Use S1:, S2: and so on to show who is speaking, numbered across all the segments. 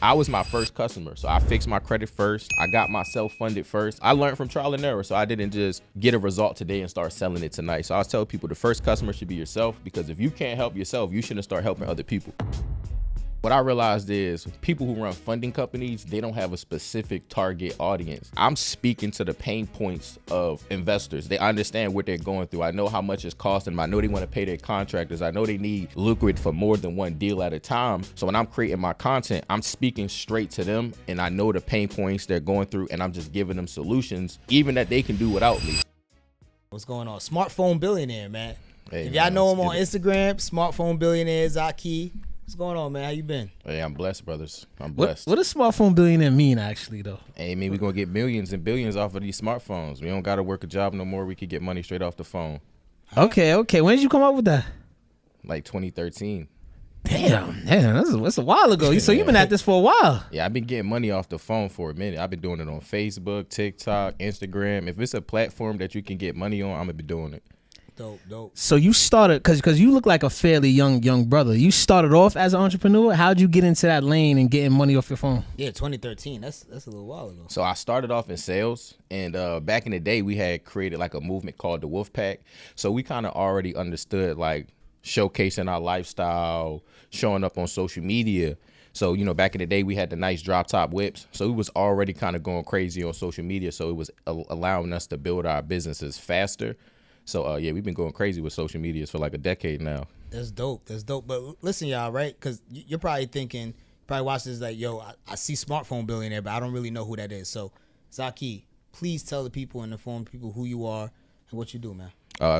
S1: I was my first customer. So I fixed my credit first. I got myself funded first. I learned from trial and error. So I didn't just get a result today and start selling it tonight. So I was telling people the first customer should be yourself, because if you can't help yourself, you shouldn't start helping other people. What I realized is people who run funding companies, they don't have a specific target audience. I'm speaking to the pain points of investors. They understand what they're going through. I know how much it's costing them. I know they want to pay their contractors. I know they need liquid for more than one deal at a time. So when I'm creating my content, I'm speaking straight to them, and I know the pain points they're going through, and I'm just giving them solutions, even that they can do without me.
S2: What's going on? Smartphone Billionaire, man.
S1: Hey,
S2: if y'all know him on Instagram, Smartphone Billionaire, Zakee. What's going on, man? How you been?
S1: Hey, I'm blessed, brothers. I'm blessed.
S3: What does Smartphone Billionaire mean, actually, though?
S1: Hey, man, we're going to get millions and billions off of these smartphones. We don't got to work a job no more. We could get money straight off the phone.
S3: Okay. When did you come up with that?
S1: Like 2013.
S3: Damn, that's a while ago. So you've been at this for a while.
S1: Yeah, I've been getting money off the phone for a minute. I've been doing it on Facebook, TikTok, Instagram. If it's a platform that you can get money on, I'm going to be doing it.
S2: Dope.
S3: So you started, because you look like a fairly young brother. You started off as an entrepreneur. How'd you get into that lane and getting money off your phone?
S2: Yeah, 2013. That's a little while ago.
S1: So I started off in sales, and back in the day, we had created like a movement called the Wolf Pack. So we kind of already understood like showcasing our lifestyle, showing up on social media. So, you know, back in the day, we had the nice drop top whips. So we was already kind of going crazy on social media. So it was allowing us to build our businesses faster. So, yeah, we've been going crazy with social media for like a decade now.
S2: That's dope. But listen, y'all, right? Because you're probably thinking, watching this like, yo, I see Smartphone Billionaire, but I don't really know who that is. So, Zakee, please tell the people and inform people who you are and what you do, man.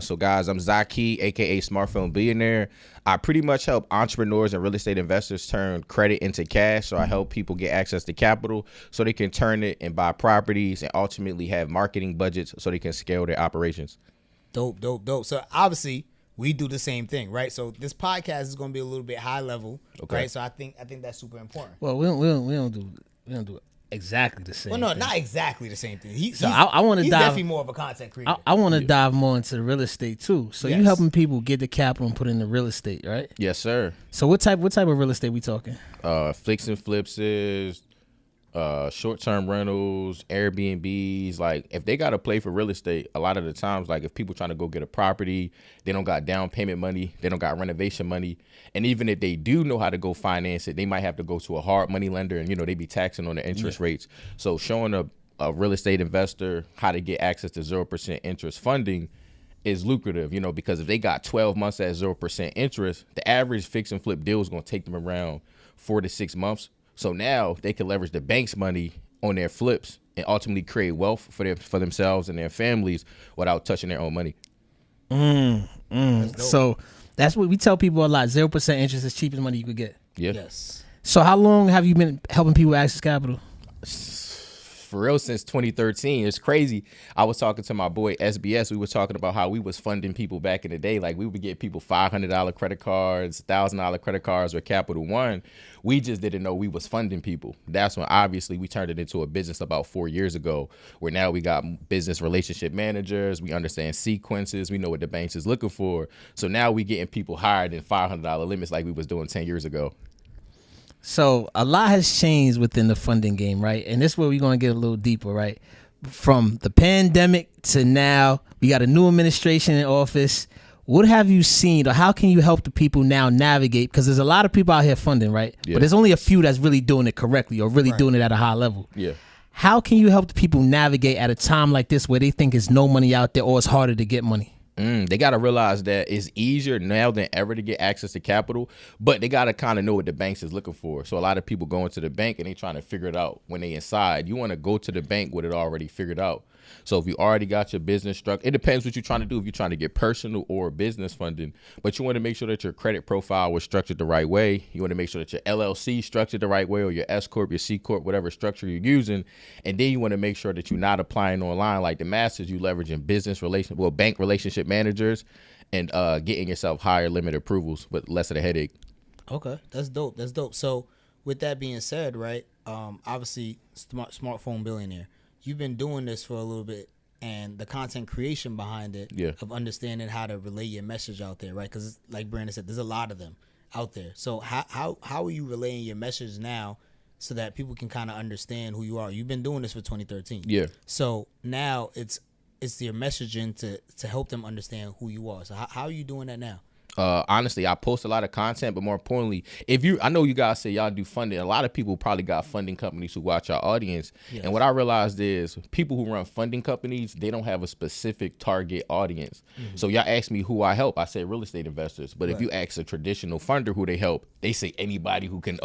S1: So, guys, I'm Zakee, a.k.a. Smartphone Billionaire. I pretty much help entrepreneurs and real estate investors turn credit into cash. So I help people get access to capital so they can turn it and buy properties and ultimately have marketing budgets so they can scale their operations.
S2: Dope. So obviously we do the same thing, right? So this podcast is going to be a little bit high level,
S1: okay.
S2: Right? So I think that's super important.
S3: Well, we don't do exactly the same.
S2: Well, no,
S3: thing.
S2: Not exactly the same thing.
S3: I want to
S2: he's
S3: dive.
S2: Definitely more of a content creator.
S3: I want to dive more into real estate too. So
S2: Yes.
S3: You helping people get the capital and put in the real estate, right?
S1: Yes, sir.
S3: So what type of real estate we talking?
S1: Fix and flips is short-term rentals, Airbnbs. Like if they got to play for real estate, a lot of the times, like if people trying to go get a property, they don't got down payment money, they don't got renovation money, and even if they do know how to go finance it, they might have to go to a hard money lender, and they be taxing on the interest rates. So showing a real estate investor how to get access to 0% interest funding is lucrative, because if they got 12 months at 0% interest, the average fix and flip deal is going to take them around 4 to 6 months. So now they can leverage the bank's money on their flips and ultimately create wealth for themselves and their families without touching their own money.
S3: So that's what we tell people a lot. 0% interest is cheapest money you could get.
S1: Yeah.
S2: Yes.
S3: So how long have you been helping people access capital?
S1: For real, since 2013. It's crazy. I was talking to my boy SBS. We were talking about how we was funding people back in the day. Like we would get people $500 credit cards, $1,000 credit cards with Capital One. We just didn't know we was funding people. That's when obviously we turned it into a business about 4 years ago, where now we got business relationship managers. We understand sequences. We know what the banks is looking for. So now we getting people higher than $500 limits like we was doing 10 years ago.
S3: So a lot has changed within the funding game, right? And this is where we're going to get a little deeper, right? From the pandemic to now, we got a new administration in office. What have you seen, or how can you help the people now navigate? Because there's a lot of people out here funding, right?
S1: Yeah.
S3: But there's only a few that's really doing it correctly or really doing it at a high level.
S1: Yeah.
S3: How can you help the people navigate at a time like this where they think there's no money out there or it's harder to get money?
S1: They got to realize that it's easier now than ever to get access to capital, but they got to kind of know what the banks is looking for. So a lot of people go into the bank and they trying to figure it out when they inside. You want to go to the bank with it already figured out. So if you already got your business structure, it depends what you're trying to do. If you're trying to get personal or business funding, but you want to make sure that your credit profile was structured the right way. You want to make sure that your LLC structured the right way, or your S Corp, your C Corp, whatever structure you're using. And then you want to make sure that you're not applying online like the masses. You leveraging bank relationship managers and getting yourself higher limit approvals with less of the headache.
S2: Okay, that's dope. So with that being said, right, obviously Smartphone Billionaire, you've been doing this for a little bit, and the content creation behind it, of understanding how to relay your message out there, right? Because like Brandon said, there's a lot of them out there. So how are you relaying your message now so that people can kind of understand who you are. You've been doing this for 2013.
S1: Yeah.
S2: So now it's your messaging to help them understand who you are. So how are you doing that now?
S1: Honestly, I post a lot of content, but more importantly, I know you guys say y'all do funding. A lot of people probably got funding companies who watch our audience. Yes. And what I realized is people who run funding companies, they don't have a specific target audience. Mm-hmm. So y'all ask me who I help. I say real estate investors. But if you ask a traditional funder who they help, they say anybody who can,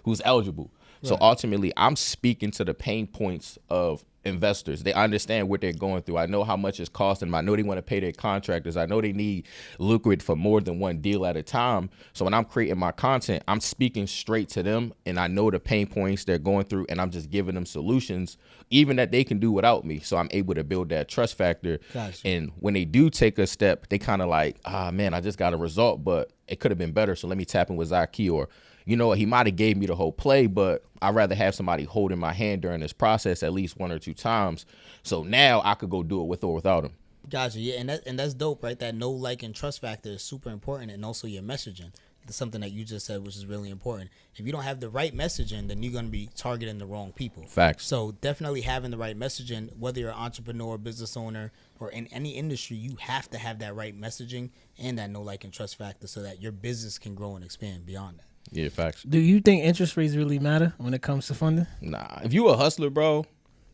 S1: who's eligible. Right. So ultimately, I'm speaking to the pain points of investors. They understand what they're going through. I know how much it's costing them. I know they want to pay their contractors. I know they need liquid for more than one deal at a time. So when I'm creating my content, I'm speaking straight to them, and I know the pain points they're going through, and I'm just giving them solutions, even that they can do without me. So I'm able to build that trust factor. Gotcha. And when they do take a step, they kind of like, man, I just got a result, but it could have been better. So let me tap in with Zakee, or you know what, he might have gave me the whole play, but I'd rather have somebody holding my hand during this process at least 1 or 2 times. So now I could go do it with or without him.
S2: Gotcha. Yeah, and that's dope, right? That know, like, and trust factor is super important, and also your messaging. That's something that you just said, which is really important. If you don't have the right messaging, then you're going to be targeting the wrong people.
S1: Facts.
S2: So definitely having the right messaging, whether you're an entrepreneur, business owner, or in any industry, you have to have that right messaging and that know, like, and trust factor so that your business can grow and expand beyond that.
S1: Yeah, facts.
S3: Do you think interest rates really matter when it comes to funding?
S1: Nah. If you a hustler, bro,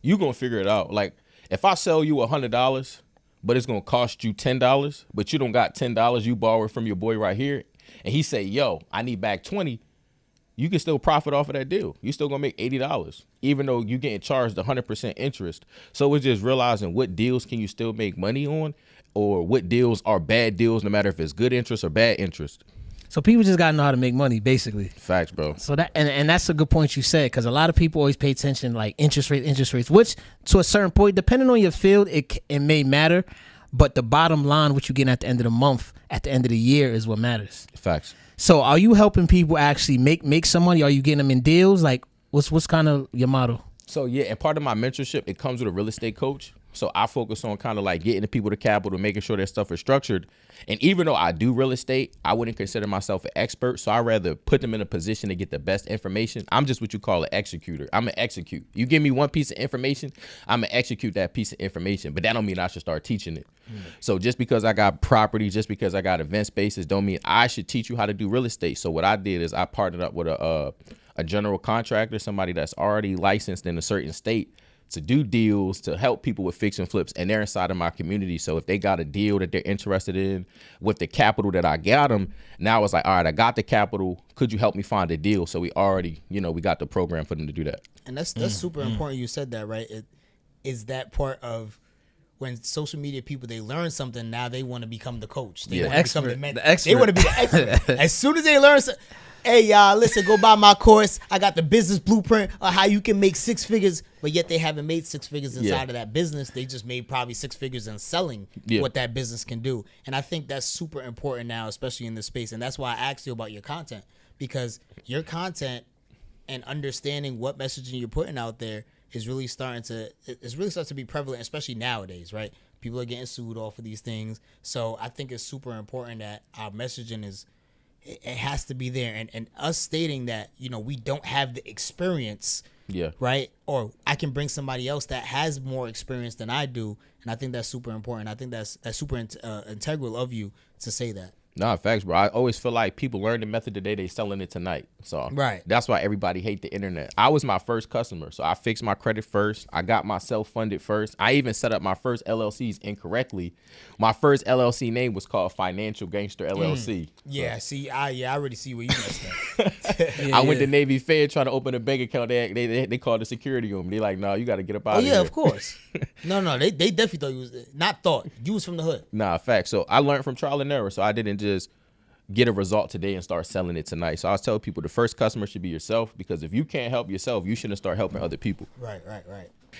S1: you going to figure it out. Like, if I sell you $100, but it's going to cost you $10, but you don't got $10, you borrow it from your boy right here, and he say, yo, I need back 20, you can still profit off of that deal. You still going to make $80, even though you getting charged 100% interest. So it's just realizing what deals can you still make money on, or what deals are bad deals, no matter if it's good interest or bad interest.
S3: So people just gotta know how to make money, basically.
S1: Facts, bro.
S3: So that and that's a good point you said, because a lot of people always pay attention like interest rates, which to a certain point, depending on your field, it may matter, but the bottom line, what you get at the end of the month, at the end of the year, is what matters.
S1: Facts.
S3: So are you helping people actually make some money? Are you getting them in deals? Like what's kind of your motto?
S1: So yeah, and part of my mentorship, it comes with a real estate coach. So I focus on kind of like getting the people to capital, making sure their stuff is structured. And even though I do real estate, I wouldn't consider myself an expert. So I'd rather put them in a position to get the best information. I'm just what you call an executor. I'm an execute. You give me one piece of information, I'm going to execute that piece of information. But that don't mean I should start teaching it. So just because I got property, just because I got event spaces, don't mean I should teach you how to do real estate. So what I did is I partnered up with a general contractor, somebody that's already licensed in a certain state, to do deals, to help people with fix and flips, and they're inside of my community. So if they got a deal that they're interested in with the capital that I got them, now it's like, all right, I got the capital. Could you help me find a deal? So we already, we got the program for them to do that.
S2: And that's super important. You said that, right? It is that part of when social media people, they learn something, now they want to become the coach. They want to become the mentor. They want to be the expert. As soon as they learn something, hey, y'all, listen, go buy my course. I got the business blueprint of how you can make 6 figures, but yet they haven't made 6 figures inside of that business. They just made probably 6 figures in selling what that business can do. And I think that's super important now, especially in this space. And that's why I asked you about your content, because your content and understanding what messaging you're putting out there is really starting to be prevalent, especially nowadays, right? People are getting sued off of these things. So I think it's super important that our messaging it has to be there, and us stating that we don't have the experience, right, or I can bring somebody else that has more experience than I do, and I think that's super important. I think that's super integral of you to say that.
S1: Nah, facts, bro. I always feel like people learn the method today, they selling it tonight. So that's why everybody hate the internet. I was my first customer, so I fixed my credit first. I got myself funded first. I even set up my first LLCs incorrectly. My first LLC name was called Financial Gangster LLC.
S2: Yeah, see, I already see where you messed up.
S1: I went to Navy Fed trying to open a bank account. They called the security on me. They like, no, you got to get up out of here.
S2: Oh yeah, of course. No, they definitely thought you was you was from the hood.
S1: Nah, facts. So I learned from trial and error. So I didn't just get a result today and start selling it tonight. So I tell people the first customer should be yourself, because if you can't help yourself, you shouldn't start helping other people.
S2: Right.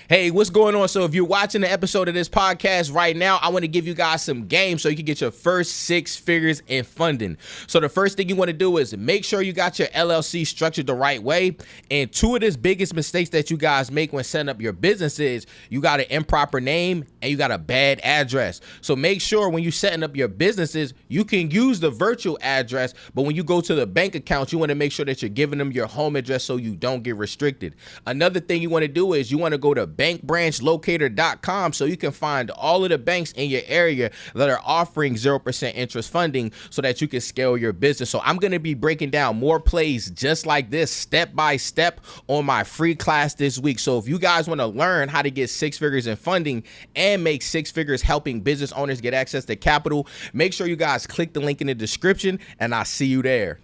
S1: Hey, what's going on? So if you're watching the episode of this podcast right now, I want to give you guys some games so you can get your first 6 figures in funding. So the first thing you want to do is make sure you got your LLC structured the right way. And 2 of the biggest mistakes that you guys make when setting up your business is you got an improper name and you got a bad address. So make sure when you're setting up your businesses, you can use the virtual address, but when you go to the bank account, you want to make sure that you're giving them your home address so you don't get restricted. Another thing you want to do is you want to go to bankbranchlocator.com so you can find all of the banks in your area that are offering 0% interest funding so that you can scale your business. So I'm going to be breaking down more plays just like this step by step on my free class this week. So if you guys want to learn how to get 6 figures in funding and make 6 figures helping business owners get access to capital, make sure you guys click the link in the description and I'll see you there.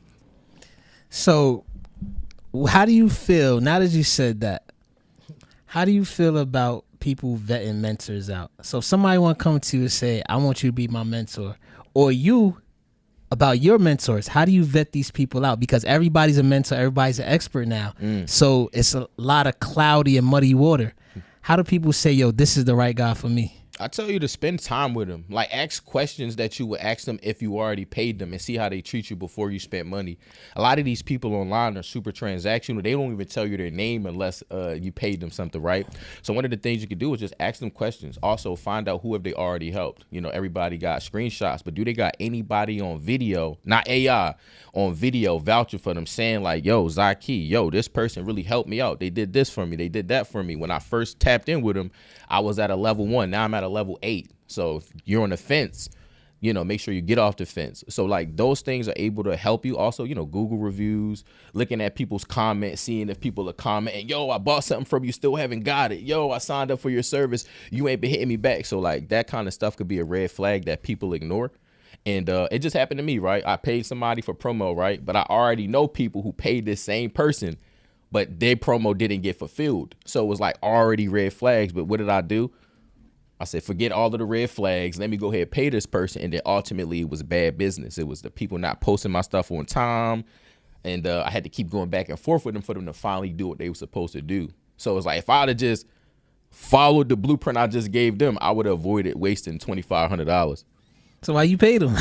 S3: So how do you feel now that you said that? How do you feel about people vetting mentors out? So if somebody want to come to you and say, I want you to be my mentor, or you about your mentors, how do you vet these people out? Because everybody's a mentor, everybody's an expert now. So it's a lot of cloudy and muddy water. How do people say, yo, this is the right guy for me?
S1: I tell you to spend time with them. Like, ask questions that you would ask them if you already paid them and see how they treat you before you spent money. A lot of these people online are super transactional. They don't even tell you their name unless you paid them something, right? So one of the things you can do is just ask them questions. Also, find out who have they already helped. You know, everybody got screenshots, but do they got anybody on video, not AI, on video vouching for them saying like, yo, Zakee, yo, this person really helped me out. They did this for me. They did that for me. When I first tapped in with them, I was at a level 1. Now I'm at a level 8. So if you're on the fence, you know, make sure you get off the fence. So like those things are able to help you. Also, you know, Google reviews, looking at people's comments, seeing if people are commenting, yo, I bought something from you, still haven't got it. Yo, I signed up for your service. You ain't been hitting me back. So like that kind of stuff could be a red flag that people ignore. And it just happened to me, right? I paid somebody for promo, right? But I already know people who paid this same person, but their promo didn't get fulfilled. So it was like already red flags. But what did I do? I said, forget all of the red flags. Let me go ahead and pay this person. And then ultimately it was bad business. It was the people not posting my stuff on time. And I had to keep going back and forth with them for them to finally do what they were supposed to do. So it's like, if I'd have just followed the blueprint I just gave them, I would have avoided wasting $2,500.
S3: So why you paid him?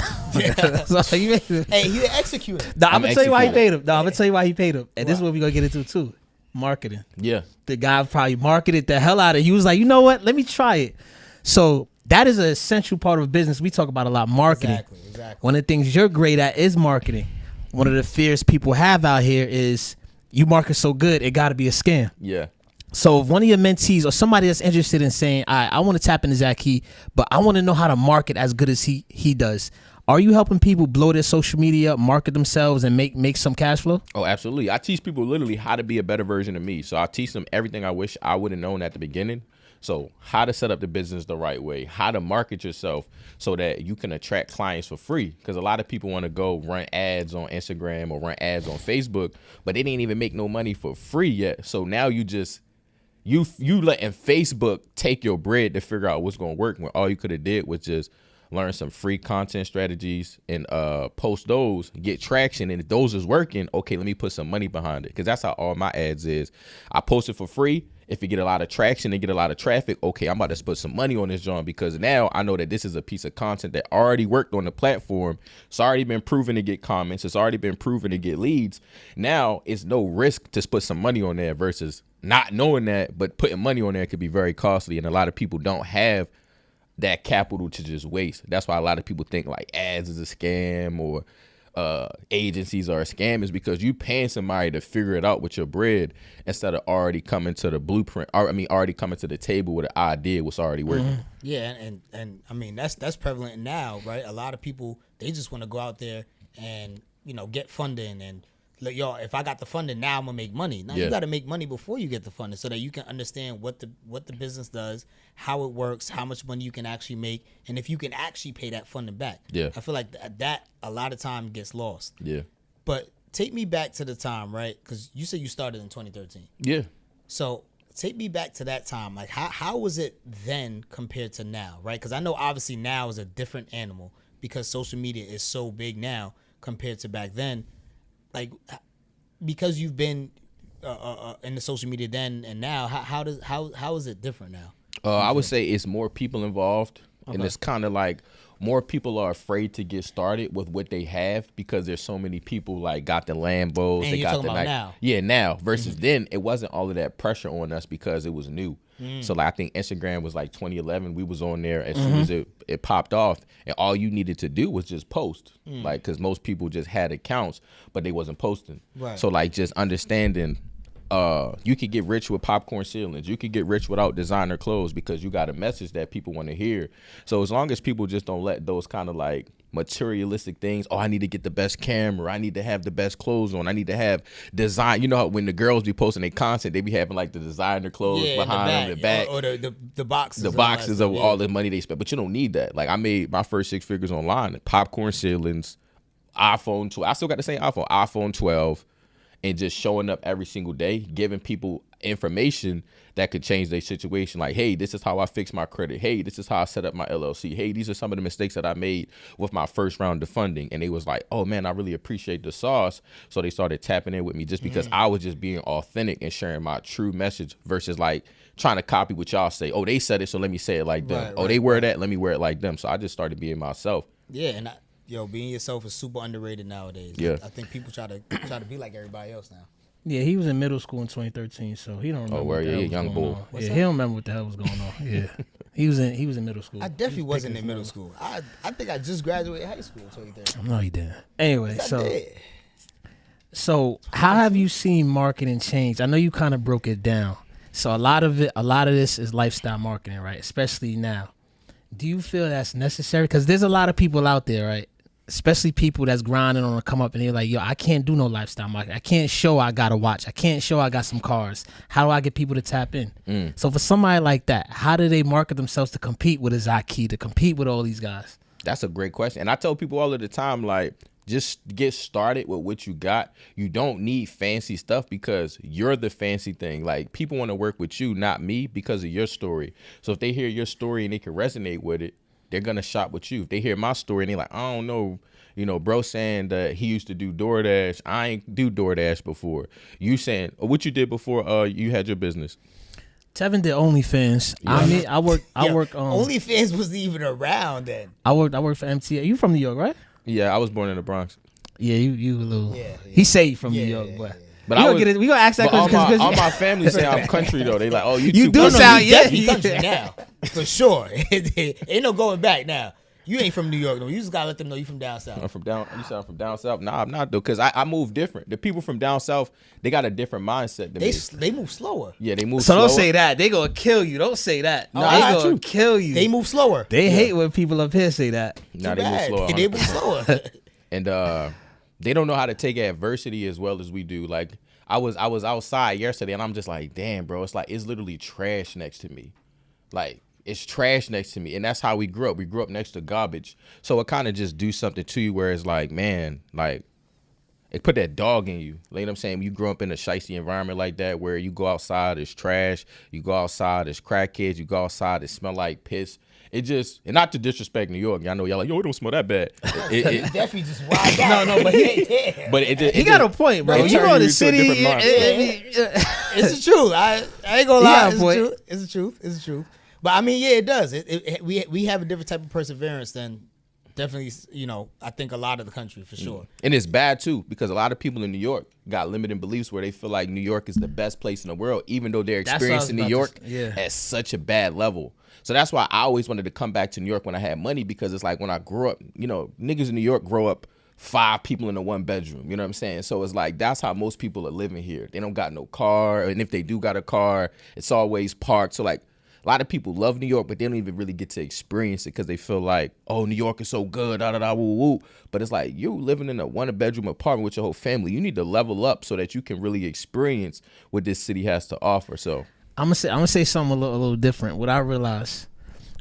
S2: So you paid him. Hey, he executed.
S3: No, I'm gonna tell you why he paid him. No, I'm gonna tell you why he paid him. And this is what we're gonna get into too. Marketing. Yeah. The guy probably marketed the hell out of it. He was like, you know what? Let me try it. So that is an essential part of business. We talk about a lot, marketing. Exactly. One of the things you're great at is marketing. One of the fears people have out here is you market so good, it gotta be a scam. Yeah. So if one of your mentees or somebody that's interested in saying, I want to tap into Zakee, but I want to know how to market as good as he does, are you helping people blow their social media up, market themselves, and make some cash flow?
S1: Oh, absolutely. I teach people literally how to be a better version of me. So I teach them everything I wish I would have known at the beginning. So how to set up the business the right way, how to market yourself so that you can attract clients for free. Because a lot of people want to go run ads on Instagram or run ads on Facebook, but they didn't even make no money for free yet. So now you just... You letting Facebook take your bread to figure out what's going to work when all you could have did was just learn some free content strategies and post those, get traction. And if those is working, okay, let me put some money behind it. Because that's how all my ads is. I post it for free. If you get a lot of traction and get a lot of traffic, okay, I'm about to put some money on this joint because now I know that this is a piece of content that already worked on the platform. It's already been proven to get comments. It's already been proven to get leads. Now it's no risk to put some money on there versus not knowing that, but putting money on there could be very costly. And a lot of people don't have that capital to just waste. That's why a lot of people think like ads is a scam or agencies are a scam, is because you paying somebody to figure it out with your bread instead of already coming to the blueprint, or already coming to the table with an idea what's already working. Mm-hmm.
S2: Yeah, and I mean that's prevalent now, right? A lot of people, they just want to go out there and, you know, get funding and like, yo, if I got the funding, now I'm gonna make money. Now you got to make money before you get the funding, so that you can understand what the business does, how it works, how much money you can actually make, and if you can actually pay that funding back. Yeah, I feel like that a lot of time gets lost. Yeah, but take me back to the time, right? Because you said you started in 2013. Yeah. So take me back to that time. Like, how was it then compared to now, right? Because I know obviously now is a different animal because social media is so big now compared to back then. Like, because you've been in the social media then and now? How is it different now?
S1: I would say it's more people involved, and it's kind of like more people are afraid to get started with what they have because there's so many people like got the Lambos.
S2: And
S1: they
S2: you're
S1: got
S2: talking
S1: the
S2: about now.
S1: Yeah, now versus then it wasn't all of that pressure on us because it was new. So like I think Instagram was like 2011. We was on there as soon as it popped off, and all you needed to do was just post, like because most people just had accounts, but they wasn't posting.
S2: Right.
S1: So like just understanding. You could get rich with popcorn ceilings. You could get rich without designer clothes because you got a message that people want to hear. So as long as people just don't let those kind of like materialistic things, I need to get the best camera, I need to have the best clothes on, I need to have design. You know how when the girls be posting their content, they be having like the designer clothes behind them, the back,
S2: or the boxes,
S1: of all the money they spend. But you don't need that. Like I made my first 6 figures online, popcorn ceilings, iPhone 12. I still got the same iPhone 12. And just showing up every single day, giving people information that could change their situation. Like, hey, this is how I fix my credit. Hey, this is how I set up my LLC. Hey, these are some of the mistakes that I made with my first round of funding. And they was like, oh, man, I really appreciate the sauce. So they started tapping in with me just because I was just being authentic and sharing my true message versus like trying to copy what y'all say. Oh, they said it, so let me say it like them. They wear that, let me wear it like them. So I just started being myself.
S2: Yeah, and being yourself is super underrated nowadays.
S1: Yeah.
S2: I think people try to be like everybody else now.
S3: Yeah, he was in middle school in 2013, so he don't remember.
S1: Oh, where
S3: what the hell was
S1: young
S3: going
S1: bull.
S3: on. Yeah, he don't remember what the hell was going on. Yeah, he was in middle school.
S2: I definitely wasn't in middle school. I think I just graduated high school in 2013.
S3: No, he didn't. Anyway, so how have you seen marketing change? I know you kind of broke it down. So a lot of this is lifestyle marketing, right? Especially now. Do you feel that's necessary? Because there's a lot of people out there, right? Especially people that's grinding on to come up and they're like, yo, I can't do no lifestyle marketing. I can't show I got a watch. I can't show I got some cars. How do I get people to tap in? So for somebody like that, how do they market themselves to compete with a Zakee, to compete with all these guys?
S1: That's a great question. And I tell people all of the time, like, just get started with what you got. You don't need fancy stuff because you're the fancy thing. Like, people want to work with you, not me, because of your story. So if they hear your story and they can resonate with it, they're going to shop with you. If they hear my story and they're like, I don't know, bro saying that he used to do DoorDash. I ain't do DoorDash before. You saying what you did before you had your business.
S3: Tevin did OnlyFans. Yeah. I mean, I work.
S2: OnlyFans wasn't even around then.
S3: I work for MTA. You from New York, right?
S1: Yeah, I was born in the Bronx.
S3: Yeah, you a little. Yeah. He say you from New York, but.
S1: But
S3: we gonna ask that question.
S1: All my family say I'm country though. They like, oh,
S3: you do sound
S2: country now for sure. Ain't no going back now. You ain't from New York though. You just gotta let them know you from down south.
S1: You said I'm from down south? Nah, I'm not though, because I move different. The people from down south, they got a different mindset than me.
S2: They move slower.
S1: Yeah, they move slower.
S3: So don't say that. They gonna kill you. Don't say that. No, they gonna kill you.
S2: They move slower.
S3: They hate when people up here say that.
S1: Nah, they move slower.
S2: They move slower.
S1: And they don't know how to take adversity as well as we do. Like I was outside yesterday and I'm just like, damn, bro, it's literally trash next to me. Like, it's trash next to me. And that's how we grew up. We grew up next to garbage. So it kind of just do something to you where it's like, man, like, it put that dog in you. You know what I'm saying? You grow up in a shicey environment like that where you go outside, it's trash. You go outside, it's crackheads. You go outside, it smell like piss. It just, and not to disrespect New York. I know y'all like, yo, it don't smell that bad.
S2: It definitely just wild out. No, but
S3: he got a point, bro. You go to the city.
S2: It's the truth. I ain't gonna lie. It's the truth. But I mean, yeah, it does. We have a different type of perseverance than definitely, I think a lot of the country for sure.
S1: And it's bad too because a lot of people in New York got limiting beliefs where they feel like New York is the best place in the world, even though they're experiencing New York at such a bad level. So that's why I always wanted to come back to New York when I had money, because it's like when I grew up, niggas in New York grow up 5 people in a 1 bedroom. You know what I'm saying? So it's like that's how most people are living here. They don't got no car, and if they do got a car, it's always parked. So like a lot of people love New York, but they don't even really get to experience it because they feel like, oh, New York is so good, woo woo. But it's like you living in a 1-bedroom apartment with your whole family. You need to level up so that you can really experience what this city has to offer. So
S3: I'm gonna say something a little different. What I realized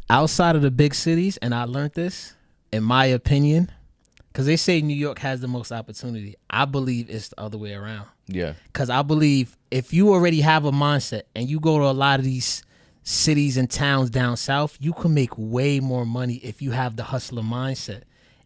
S3: outside of the big cities, and I learned this, in my opinion, because they say New York has the most opportunity. I believe it's the other way around.
S1: Yeah.
S3: Because I believe if you already have a mindset and you go to a lot of these cities and towns down south, you can make way more money if you have the hustler mindset.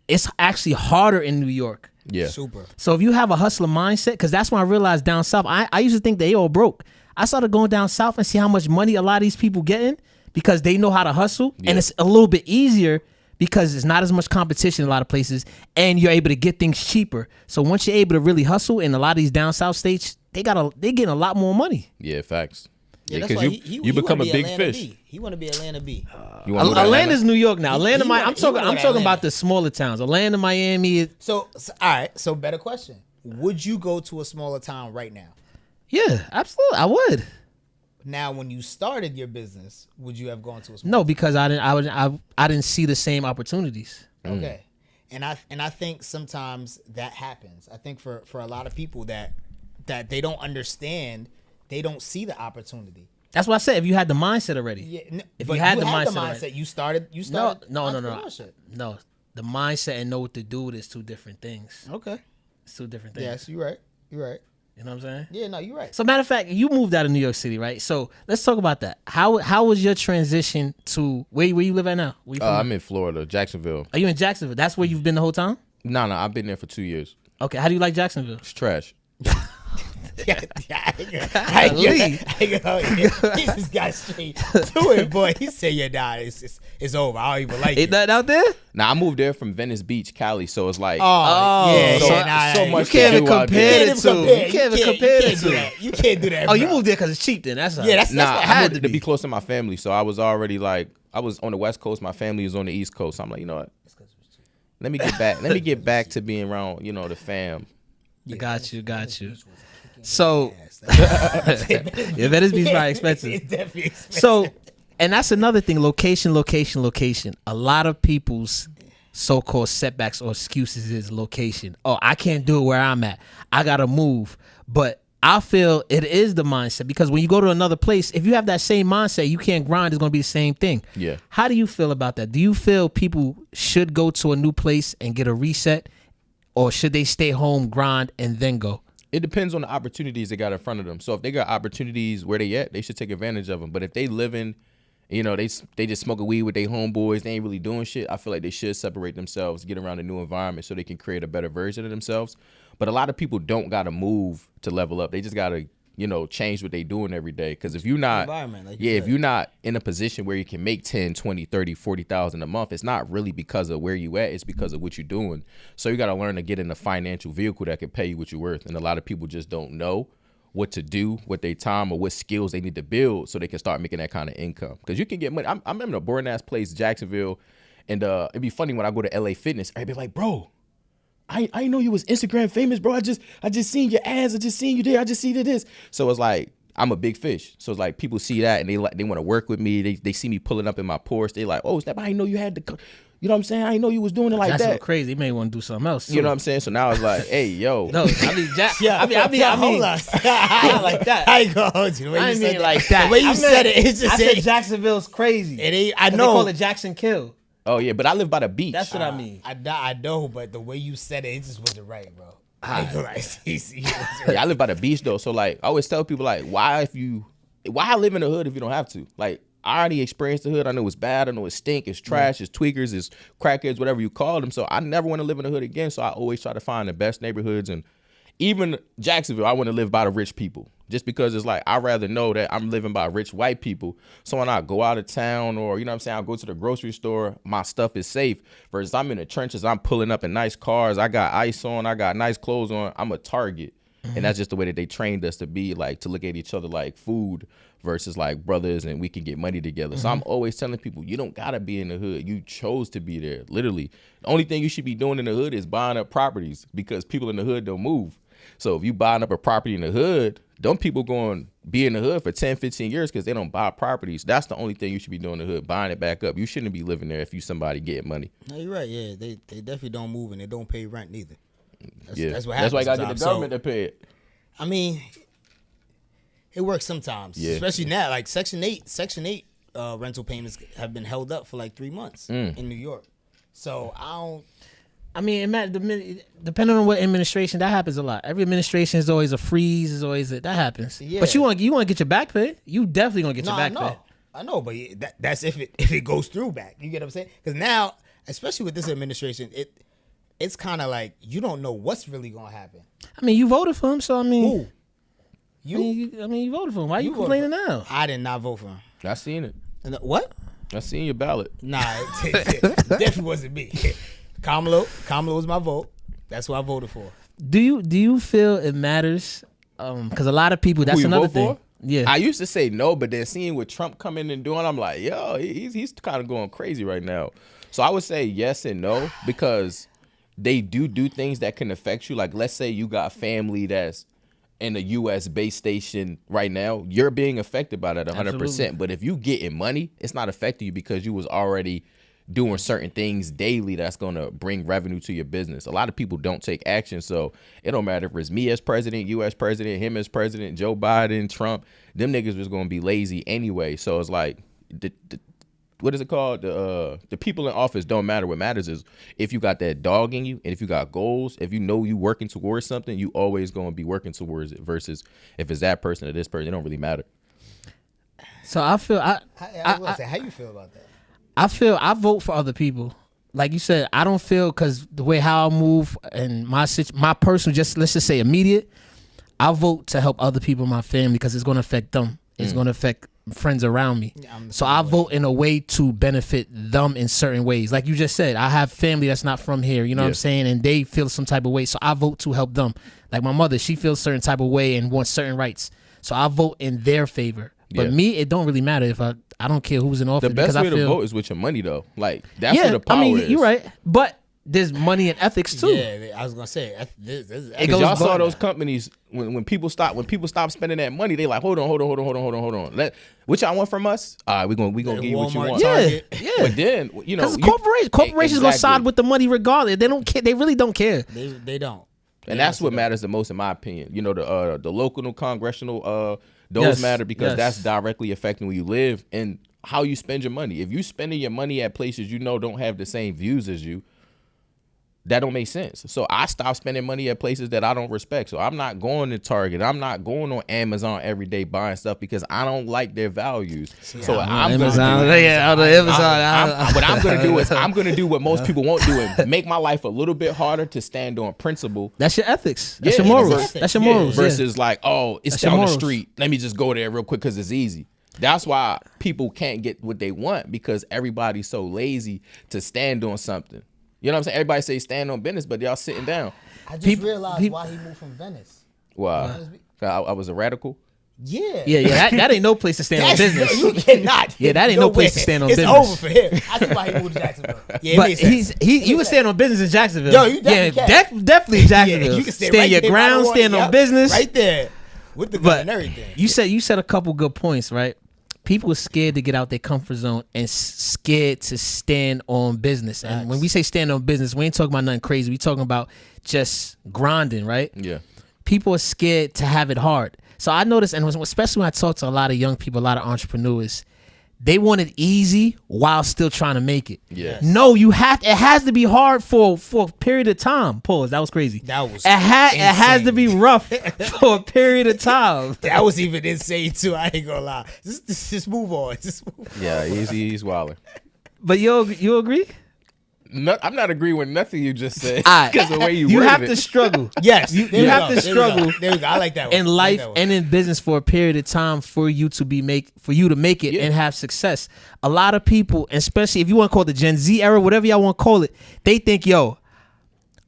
S3: It's actually harder in New York
S1: Yeah.
S2: Super.
S3: So if you have a hustler mindset, because that's when I realized down south, I used to think they all broke. I started going down south and see how much money a lot of these people getting because they know how to hustle. Yeah. And it's a little bit easier because it's not as much competition in a lot of places and you're able to get things cheaper. So once you're able to really hustle in a lot of these down south states, they getting a lot more money.
S1: Yeah, facts.
S2: Yeah, that's why
S1: you become a big
S2: Atlanta
S1: fish.
S2: B. He want to be Atlanta B.
S3: Atlanta's New York now. I'm talking about the smaller towns. Atlanta, Miami.
S2: So all right. So better question. Would you go to a smaller town right now?
S3: Yeah, absolutely. I would.
S2: Now, when you started your business, would you have gone to a smaller
S3: No, because I didn't see the same opportunities.
S2: Okay. And I think sometimes that happens. I think for a lot of people that they don't understand, they don't see the opportunity.
S3: That's what I said. If you had the mindset already.
S2: Yeah,
S3: if you had the mindset
S2: already. you started
S3: No.
S2: entrepreneurship.
S3: No. The mindset and know what to do with is two different things.
S2: Okay.
S3: It's two different things.
S2: Yes, you're right. You're right.
S3: You know what I'm saying?
S2: Yeah, no, you're right.
S3: So matter of fact, you moved out of New York City, right? So let's talk about that. How was your transition to where you live at now?
S1: I'm in Florida, Jacksonville.
S3: Are you in Jacksonville? That's where you've been the whole time?
S1: No, I've been there for 2 years.
S3: Okay, how do you like Jacksonville?
S1: It's trash.
S2: I just got straight to it, boy. He said, "Yeah, nah, it's over. I don't even like it."
S3: Ain't that out there?
S1: Now I moved there from Venice Beach, Cali, so it's like
S2: so
S1: much.
S3: You can't even compare
S2: You
S3: the two. You can't even compare the two.
S2: You can't do that.
S3: Oh, you moved there because it's cheap. Then that's
S2: that's
S1: I moved to be close to my family, so I was already like I was on the West Coast. My family was on the East Coast. So I'm like, you know what? Let me get back. Let me get back to being around, the fam.
S3: Got you. So, Venice Beach is probably expensive.
S2: It's definitely expensive.
S3: So, and that's another thing. Location. A lot of people's so-called setbacks or excuses is location. Oh, I can't do it where I'm at. I gotta move. But I feel it is the mindset because when you go to another place, if you have that same mindset, you can't grind. It's gonna be the same thing.
S1: Yeah.
S3: How do you feel about that? Do you feel people should go to a new place and get a reset, or should they stay home, grind, and then go?
S1: It depends on the opportunities they got in front of them. So if they got opportunities where they at, they should take advantage of them. But if they living, they just smoking weed with their homeboys, they ain't really doing shit, I feel like they should separate themselves, get around a new environment so they can create a better version of themselves. But a lot of people don't got to move to level up. They just got to, change what they doing every day. Because if you're not, if you're not in a position where you can make 10, 20, 30, 40,000 a month, it's not really because of where you at. It's because of what you're doing. So you got to learn to get in a financial vehicle that can pay you what you're worth. And a lot of people just don't know what to do with their time or what skills they need to build so they can start making that kind of income. Because you can get money. I'm in a boring ass place, Jacksonville. And it'd be funny when I go to LA Fitness, everybody be like, bro, I didn't know you was Instagram famous, bro. I just seen your ads. I just seen you there. I just seen this. So it's like I'm a big fish. So it's like people see that and they want to work with me. They see me pulling up in my Porsche. They like, oh, snap! I didn't know you had the, you know what I'm saying? I didn't know you was doing it like
S3: That's
S1: that.
S3: That's so crazy. You may want to do something else. Too.
S1: You know what I'm saying? So now it's like, hey, yo.
S3: No, I mean,
S2: hold on.
S3: I like that.
S2: I ain't gonna hold you.
S3: I mean like that.
S2: The way you said it, it's just.
S3: I said Jacksonville's crazy.
S2: It ain't. I know.
S3: They call it Jackson Kill.
S1: Oh yeah, but I live by the beach.
S3: That's what I mean.
S2: I know, but the way you said it just wasn't right, bro. I
S1: live by the beach though, so like I always tell people like, why live in the hood if you don't have to? Like I already experienced the hood. I know it's bad. I know it's stink. It's trash. It's tweakers. It's crackheads. Whatever you call them. So I never want to live in the hood again. So I always try to find the best neighborhoods, and even Jacksonville, I want to live by the rich people. Just because it's like, I'd rather know that I'm living by rich white people. So when I go out of town or, I'll go to the grocery store, my stuff is safe. Versus I'm in the trenches, I'm pulling up in nice cars. I got ice on, I got nice clothes on. I'm a target. Mm-hmm. And that's just the way that they trained us to be, like, to look at each other like food versus like brothers and we can get money together. Mm-hmm. So I'm always telling people, you don't got to be in the hood. You chose to be there, literally. The only thing you should be doing in the hood is buying up properties because people in the hood don't move. So if you buying up a property in the hood, don't people going be in the hood for 10, 15 years because they don't buy properties. That's the only thing you should be doing in the hood, buying it back up. You shouldn't be living there if you somebody getting money.
S2: No, you're right. Yeah, they definitely don't move and they don't pay rent neither. That's what
S1: That's
S2: happens.
S1: why you got to get the government to pay it.
S2: I mean, it works sometimes, especially now. Like Section 8 rental payments have been held up for like 3 months in New York. So
S3: I mean, depending on what administration, that happens a lot. Every administration is always a freeze. Is always that happens. Yeah. But you want to get your back paid. You definitely gonna get your back paid.
S2: I know, but that's if it goes through back. You get what I'm saying? Because now, especially with this administration, it's kind of like you don't know what's really gonna happen.
S3: I mean, you voted for him, so I mean,
S2: Who?
S3: You? I mean, you voted for him. Why you complaining now?
S2: I did not vote for him.
S1: I seen it.
S2: What?
S1: I seen your ballot.
S2: Nah, it definitely wasn't me. Kamala was my vote. That's what I voted for.
S3: Do you feel it matters? Because a lot of people. That's another thing. For?
S1: Yeah, I used to say no, but then seeing what Trump come in and doing, I'm like, yo, he's kind of going crazy right now. So I would say yes and no, because they do things that can affect you. Like, let's say you got family that's in a U.S. base station right now, you're being affected by that 100%. Absolutely. But if you getting money, it's not affecting you because you was already doing certain things daily that's going to bring revenue to your business. A lot of people don't take action, so it don't matter if it's me as president, you as president, him as president, Joe Biden, Trump. Them niggas was going to be lazy anyway. So it's like, what is it called? The people in office don't matter. What matters is if you got that dog in you and if you got goals, if you know you working towards something, you always going to be working towards it versus if it's that person or this person. It don't really matter.
S3: So I feel
S2: I say, how you feel about that?
S3: I vote for other people. Like you said, I don't feel because the way how I move and my personal, let's just say immediate, I vote to help other people in my family because it's going to affect them. It's going to affect friends around me. Yeah, so I vote in a way to benefit them in certain ways. Like you just said, I have family that's not from here, you know what I'm saying? And they feel some type of way. So I vote to help them. Like my mother, she feels a certain type of way and wants certain rights. So I vote in their favor. But me, it don't really matter if I don't care who's in office.
S1: The best way to vote is with your money, though. Like, that's where the power is.
S3: You're right. But there's money and ethics, too.
S2: Yeah, I was going to say.
S1: Y'all saw those companies, when people stop spending that money, they like, hold on. What y'all want from us? All right, we gonna give you what you want.
S3: Yeah.
S1: But then,
S3: because corporations going to side with the money regardless. They don't care. They really don't care.
S2: They don't.
S1: And that's what matters the most, in my opinion. You know, the local, congressional, those matter because that's directly affecting where you live and how you spend your money. If you spending your money at places you know don't have the same views as you, that don't make sense. So I stopped spending money at places that I don't respect. So I'm not going to Target. I'm not going on Amazon every day buying stuff because I don't like their values. So what I'm going to do is I'm going to do what most people won't do and make my life a little bit harder to stand on principle.
S3: That's your ethics. That's your morals. That's your morals.
S1: Versus like, oh, it's down the street. Let me just go there real quick because it's easy. That's why people can't get what they want because everybody's so lazy to stand on something. You know what I'm saying? Everybody say stand on business, but y'all sitting down.
S2: I just realized why he moved from Venice.
S1: Why? I was a radical.
S2: Yeah.
S3: That ain't no place to stand on business.
S2: You cannot.
S3: Yeah, that ain't no place to stand on business.
S2: It's over for him. I see why he moved to Jacksonville. Yeah,
S3: but he was standing on business in Jacksonville.
S2: Yo, you definitely
S3: definitely in Jacksonville.
S2: You can stand
S3: your ground, stand on business.
S2: Right there. With the gun and everything.
S3: You said a couple good points, right? People are scared to get out their comfort zone and scared to stand on business. And when we say stand on business, we ain't talking about nothing crazy. We talking about just grinding, right?
S1: Yeah.
S3: People are scared to have it hard. So I noticed, and especially when I talk to a lot of young people, a lot of entrepreneurs, they want it easy while still trying to make it.
S1: Yes.
S3: No, it has to be hard for a period of time. Pause. That was crazy.
S2: It
S3: has to be rough for a period of time.
S2: That was even insane too. I ain't gonna lie. Just move on.
S1: Yeah, he's wilding.
S3: But you agree?
S1: No, I'm not agreeing with nothing you just said because the way you
S3: have to struggle.
S2: Yes,
S3: you have to struggle.
S2: There we go. I like that one.
S3: In life and in business for a period of time for you to make it and have success. A lot of people, especially if you want to call it the Gen Z era, whatever y'all want to call it, they think, yo,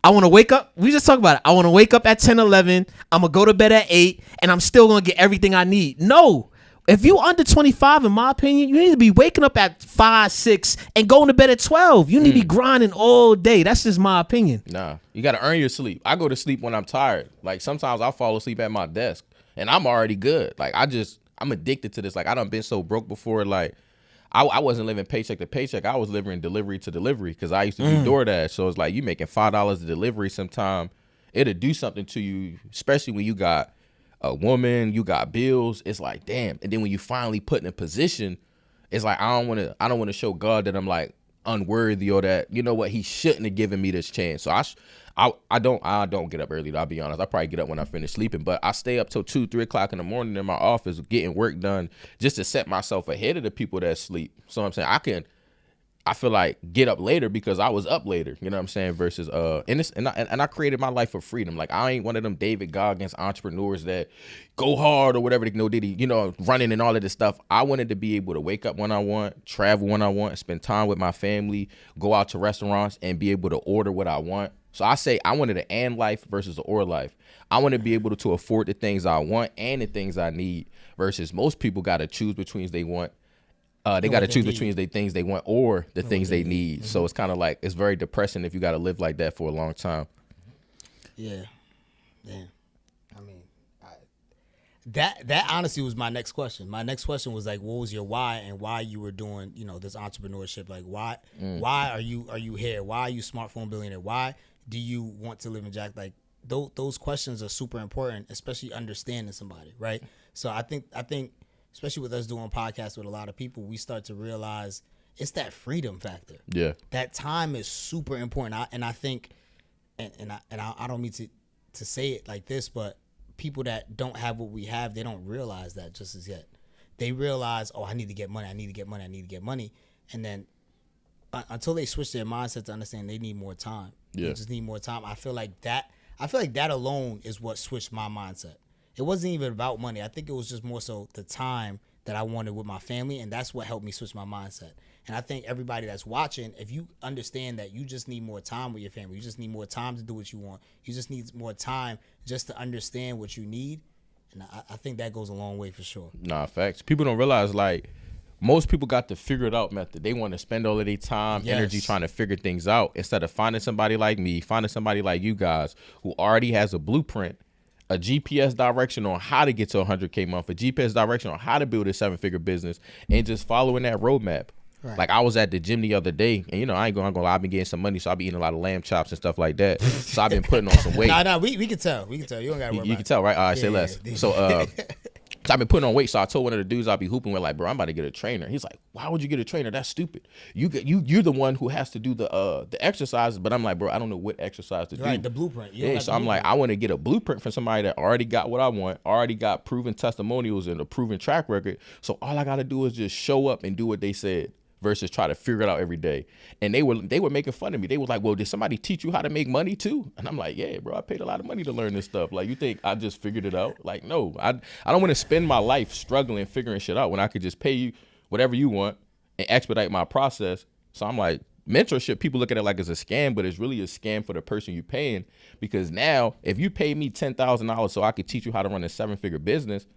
S3: I want to wake up. We just talked about it. I want to wake up at 10, 11. I'm going to go to bed at 8 and I'm still going to get everything I need. No. If you under 25, in my opinion, you need to be waking up at 5, 6 and going to bed at 12. You need to be grinding all day. That's just my opinion.
S1: Nah, you got to earn your sleep. I go to sleep when I'm tired. Like sometimes I fall asleep at my desk and I'm already good. Like I'm addicted to this. Like I done been so broke before. Like I wasn't living paycheck to paycheck. I was living delivery to delivery because I used to do DoorDash. So it's like you making $5 a delivery sometime. It'll do something to you, especially when you got a woman, you got bills. It's like, damn. And then when you finally put in a position, it's like I don't want to show God that I'm like unworthy or that, you know what, he shouldn't have given me this chance. So I don't get up early, I'll be honest. I probably get up when I finish sleeping, but I stay up till 2, 3 o'clock in the morning in my office getting work done just to set myself ahead of the people that sleep. So I'm saying I feel like get up later because I was up later. You know what I'm saying? Versus and I created my life for freedom. Like I ain't one of them David Goggins entrepreneurs that go hard or whatever. No Diddy, running and all of this stuff. I wanted to be able to wake up when I want, travel when I want, spend time with my family, go out to restaurants and be able to order what I want. So I say I wanted an and life versus an or life. I want to be able to afford the things I want and the things I need versus most people got to choose between they want. They got to choose between the things they want or the things they need. So it's kind of like, it's very depressing if you got to live like that for a long time.
S2: Yeah. Damn. I mean, that honestly was my next question. My next question was like, what was your why and why you were doing, this entrepreneurship? Like, why are you here? Why are you smartphone billionaire? Why do you want to live in Jack? Like, those questions are super important, especially understanding somebody, right? So I think, especially with us doing podcasts with a lot of people, we start to realize it's that freedom factor.
S1: Yeah.
S2: That time is super important. I think, and I don't mean to say it like this, but people that don't have what we have, they don't realize that just as yet. They realize, I need to get money. And then until they switch their mindset to understand they need more time.
S1: Yeah.
S2: They just need more time. I feel like that alone is what switched my mindset. It wasn't even about money. I think it was just more so the time that I wanted with my family, and that's what helped me switch my mindset. And I think everybody that's watching, if you understand that you just need more time with your family, you just need more time to do what you want, you just need more time just to understand what you need, and I think that goes a long way for sure.
S1: Nah, facts. People don't realize, like, most people got the figure it out method. They want to spend all of their time, energy trying to figure things out instead of finding somebody like me, finding somebody like you guys who already has a blueprint, a GPS direction on how to get to 100K month, a GPS direction on how to build a 7-figure business, and just following that roadmap. Right. Like I was at the gym the other day, and I ain't gonna lie, I've been getting some money, so I've been eating a lot of lamb chops and stuff like that. So I've been putting on some weight.
S2: Nah, we can tell. You don't gotta worry. You
S1: can tell, right? All right, say less. So So I've been putting on weight. So I told one of the dudes I'll be hooping with, like, bro, I'm about to get a trainer. He's like, why would you get a trainer? That's stupid. You're the one who has to do the exercises. But I'm like, bro, I don't know what exercise to do.
S2: Right, the blueprint.
S1: So I'm like, I want to get a blueprint from somebody that already got what I want, already got proven testimonials and a proven track record. So all I got to do is just show up and do what they said versus try to figure it out every day. And they were making fun of me. They were like, well, did somebody teach you how to make money too? And I'm like, yeah, bro, I paid a lot of money to learn this stuff. Like, you think I just figured it out? Like, no, I don't want to spend my life struggling, figuring shit out when I could just pay you whatever you want and expedite my process. So I'm like, mentorship, people look at it like it's a scam, but it's really a scam for the person you're paying, because now if you pay me $10,000 so I could teach you how to run a 7-figure business,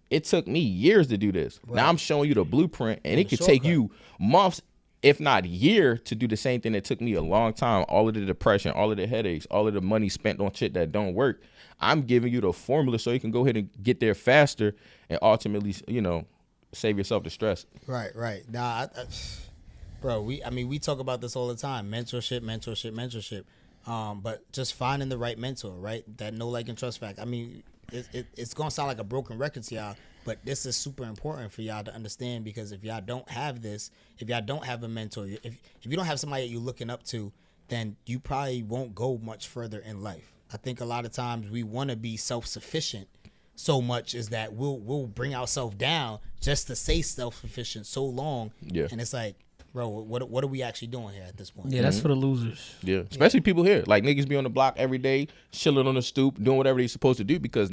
S1: it took me years to do this. Right. Now I'm showing you the blueprint, and it could take you months, if not year, to do the same thing that took me a long time. All of the depression, all of the headaches, all of the money spent on shit that don't work. I'm giving you the formula so you can go ahead and get there faster and ultimately, save yourself the stress.
S2: Right. Nah, bro, we talk about this all the time. Mentorship. But just finding the right mentor, right? That know, like, and trust fact. I mean, it's gonna sound like a broken record to y'all, but this is super important for y'all to understand, because if y'all don't have this, if y'all don't have a mentor, if you don't have somebody that you're looking up to, then you probably won't go much further in life. I think a lot of times we want to be self-sufficient so much is that we'll bring ourselves down just to say self-sufficient so long, and it's like, bro, what are we actually doing here at this point?
S3: Yeah, that's for the losers.
S1: Yeah, especially people here. Like, niggas be on the block every day, chilling on the stoop, doing whatever they supposed to do because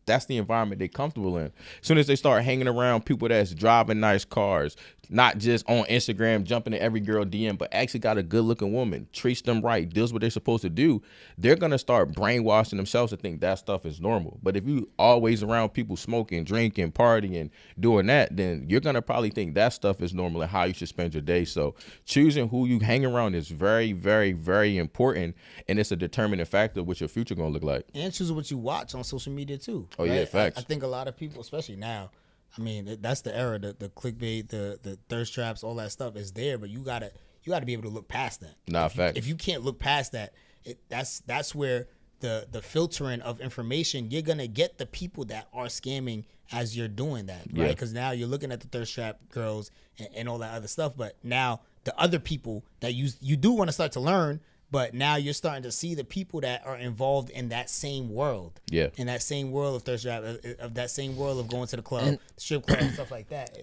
S1: that's the environment they comfortable in. As soon as they start hanging around people that's driving nice cars, not just on Instagram jumping in every girl DM, but actually got a good looking woman, treats them right, does what they're supposed to do, they're gonna start brainwashing themselves to think that stuff is normal. But if you always around people smoking, drinking, partying, doing that, then you're gonna probably think that stuff is normal and how you should spend your day. So choosing who you hang around is very, very, very important, and it's a determining factor of what your future gonna look like.
S2: And choosing what you watch on social media too.
S1: Oh, right? Yeah, facts.
S2: I think a lot of people, especially now, I mean, that's the era, the clickbait, the thirst traps, all that stuff is there, but you gotta be able to look past that.
S1: Nah, facts.
S2: If you can't look past that, that's where the filtering of information, you're gonna get the people that are scamming as you're doing that, right? Because now you're looking at the thirst trap girls and all that other stuff, but now the other people that you do want to start to learn. But now you're starting to see the people that are involved in that same world. Yeah. In that same world of thirst trap, of that same world of going to the club, strip club, stuff like that.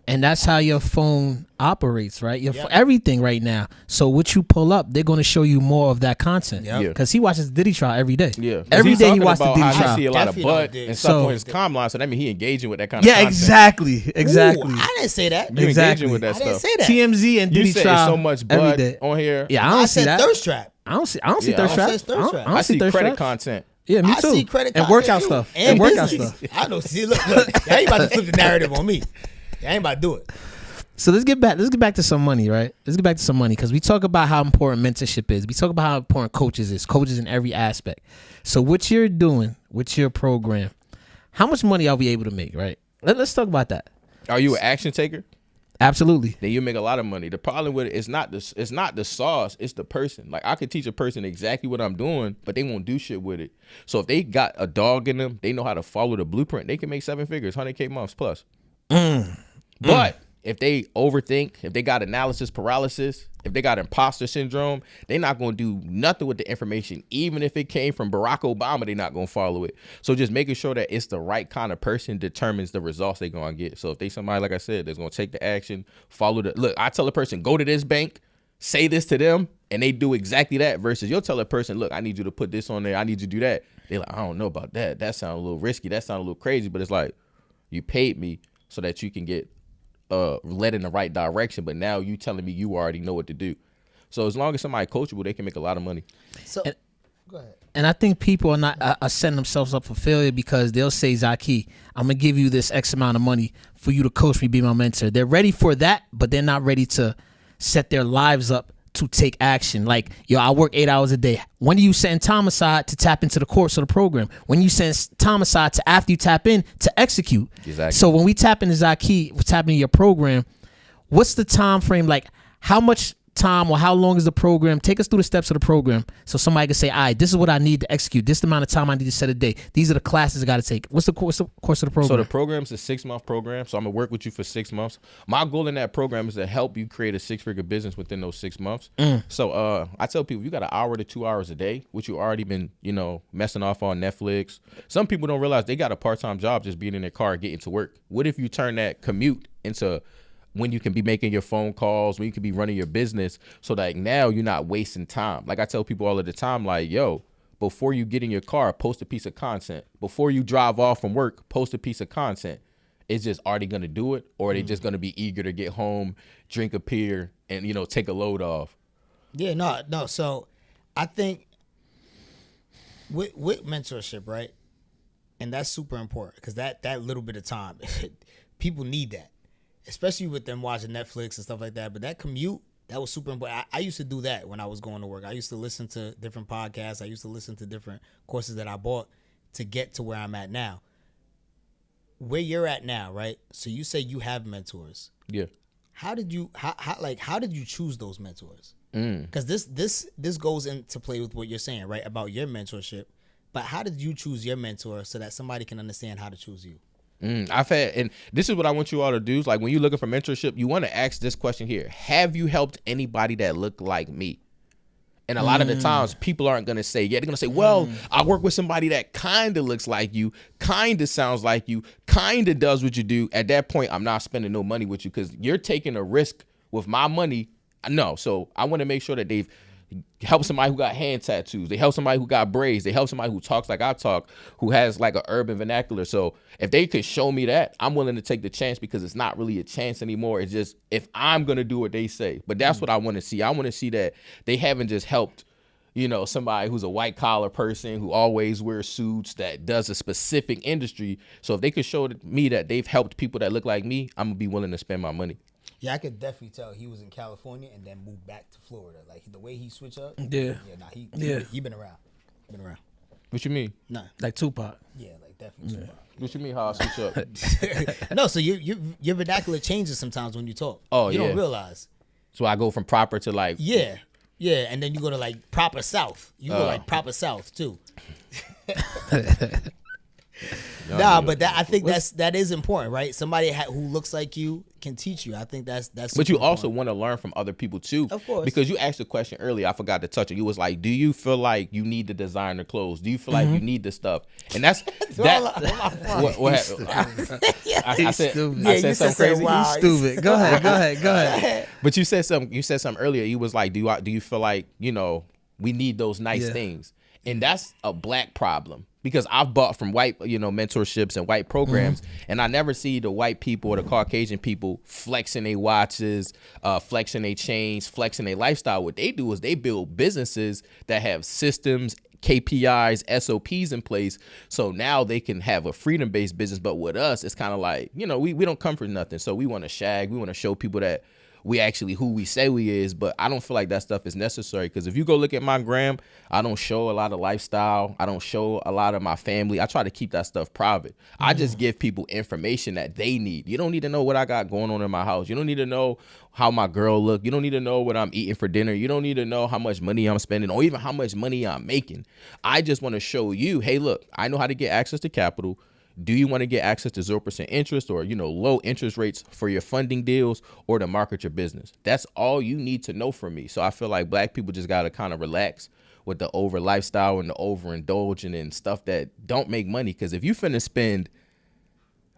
S3: And that's how your phone operates, right? Everything right now. So what you pull up, they're going to show you more of that content. Because he watches Diddy trial every day.
S1: Yeah.
S3: Every day he watches the Diddy trial.
S1: He see a lot of butt and stuff on his timeline, so that means he engaging with that kind of content.
S3: Exactly.
S2: Ooh, I didn't say that.
S1: You engaging with that stuff.
S2: I didn't say that.
S3: TMZ and Diddy trial.
S1: So much butt on here.
S3: Yeah, I don't see that.
S2: Thirst trap.
S3: I don't see thirst trap.
S1: I see credit content.
S3: Yeah, me too.
S2: I see credit
S3: and workout stuff.
S2: And workout stuff. I don't see. Look. Y'all ain't about to flip the narrative on me. Y'all ain't about to do it.
S3: So let's get back to some money, right? Let's get back to some money because we talk about how important mentorship is. We talk about how important coaches in every aspect. So what you're doing with your program, how much money are we able to make, right? Let's talk about that.
S1: Are you an action taker?
S3: Absolutely.
S1: Then you make a lot of money. The problem with it is not the sauce, it's the person. Like I could teach a person exactly what I'm doing, but they won't do shit with it. So if they got a dog in them, they know how to follow the blueprint, they can make 7 figures, 100K months plus. But if they overthink, if they got analysis paralysis, if they got imposter syndrome, they're not going to do nothing with the information. Even if it came from Barack Obama, they're not going to follow it. So just making sure that it's the right kind of person determines the results they're going to get. So if they somebody, like I said, that's going to take the action, follow the, look, I tell a person, go to this bank, say this to them, and they do exactly that versus you'll tell a person, look, I need you to put this on there. I need you to do that. They're like, I don't know about that. That sounds a little risky. That sounds a little crazy, but it's like, you paid me so that you can get led in the right direction, but now you telling me you already know what to do. So as long as somebody coachable, they can make a lot of money.
S2: So go ahead.
S3: And I think people are not are setting themselves up for failure because they'll say, Zakee, I'm gonna give you this X amount of money for you to coach me, be my mentor. They're ready for that, but they're not ready to set their lives up to take action. Like, yo, I work 8 hours a day. When are you setting time aside to tap into the course of the program? When you set time aside to after you tap in to execute?
S1: Exactly.
S3: So when we tap into Zakee, we tap into your program, what's the time frame? Like, how much time or how long is the program? Take us through the steps of the program so somebody can say, all right, this is what I need to execute. This is the amount of time I need to set a day. These are the classes I got to take. What's the course of the program?
S1: So the program's a 6-month program. So I'm going to work with you for 6 months. My goal in that program is to help you create a 6-figure business within those 6 months. So I tell people, you got an hour to 2 hours a day, which you already been, messing off on Netflix. Some people don't realize they got a part-time job just being in their car getting to work. What if you turn that commute into when you can be making your phone calls, when you can be running your business, so that now you're not wasting time. Like I tell people all of the time, like, yo, before you get in your car, post a piece of content. Before you drive off from work, post a piece of content. It's just, are they going to do it? Or are they just going to be eager to get home, drink a beer, and, take a load off?
S2: Yeah, no. So I think with mentorship, right? And that's super important because that little bit of time, people need that. Especially with them watching Netflix and stuff like that. But that commute, that was super important. I used to do that when I was going to work. I used to listen to different podcasts. I used to listen to different courses that I bought to get to where I'm at now. Where you're at now, right? So you say you have mentors.
S1: Yeah.
S2: How did you choose those mentors? Because this goes into play with what you're saying, right? About your mentorship. But how did you choose your mentor so that somebody can understand how to choose you?
S1: And this is what I want you all to do. Is like when you're looking for mentorship, you want to ask this question here. Have you helped anybody that looked like me? And a lot of the times people aren't going to say, yeah, they're going to say, well, I work with somebody that kind of looks like you, kind of sounds like you, kind of does what you do. At that point, I'm not spending no money with you because you're taking a risk with my money. No. So I want to make sure that they've help somebody who got hand tattoos. They help somebody who got braids. They help somebody who talks like I talk, who has like an urban vernacular. So if they could show me that, I'm willing to take the chance because it's not really a chance anymore. It's just if I'm going to do what they say. But that's what I want to see. I want to see that they haven't just helped, somebody who's a white collar person who always wears suits that does a specific industry. So if they could show me that they've helped people that look like me, I'm going to be willing to spend my money.
S2: Yeah, I could definitely tell he was in California and then moved back to Florida. Like the way he switched up.
S3: Yeah.
S2: He been around.
S1: What you mean?
S2: No.
S3: Like Tupac.
S2: Yeah, like definitely Tupac.
S1: What you mean how I switch up?
S2: No, so your vernacular changes sometimes when you talk.
S1: Oh,
S2: you don't realize.
S1: So I go from proper to like.
S2: Yeah, and then you go to like proper South. You go like proper South too. Nah, but I think that is important, right? Somebody who looks like you can teach you. I think that's.
S1: But you also want to learn from other people too,
S2: of course.
S1: Because you asked a question earlier. I forgot to touch it. You was like, "Do you feel like you need to design the clothes? Do you feel like you need the stuff?" And that's that. What happened? I said something crazy.
S3: Wow, stupid. Go ahead.
S1: But you said something earlier. You was like, "Do you feel like we need those nice things?" And that's a black problem. Because I've bought from white, mentorships and white programs, and I never see the white people or the Caucasian people flexing their watches, flexing their chains, flexing their lifestyle. What they do is they build businesses that have systems, KPIs, SOPs in place, so now they can have a freedom-based business. But with us, it's kind of like, we don't come for nothing. So we want to shag. We want to show people that we actually who we say we is, but I don't feel like that stuff is necessary, because if you go look at my gram, I don't show a lot of lifestyle. I don't show a lot of my family. I try to keep that stuff private. I just give people information that they need. You don't need to know what I got going on in my house. You don't need to know how my girl look. You don't need to know what I'm eating for dinner. You don't need to know how much money I'm spending or even how much money I'm making. I just want to show you, hey, look, I know how to get access to capital. Do you want to get access to 0% interest or, low interest rates for your funding deals or to market your business? That's all you need to know from me. So I feel like black people just got to kind of relax with the over lifestyle and the overindulging and stuff that don't make money. Because if you finna spend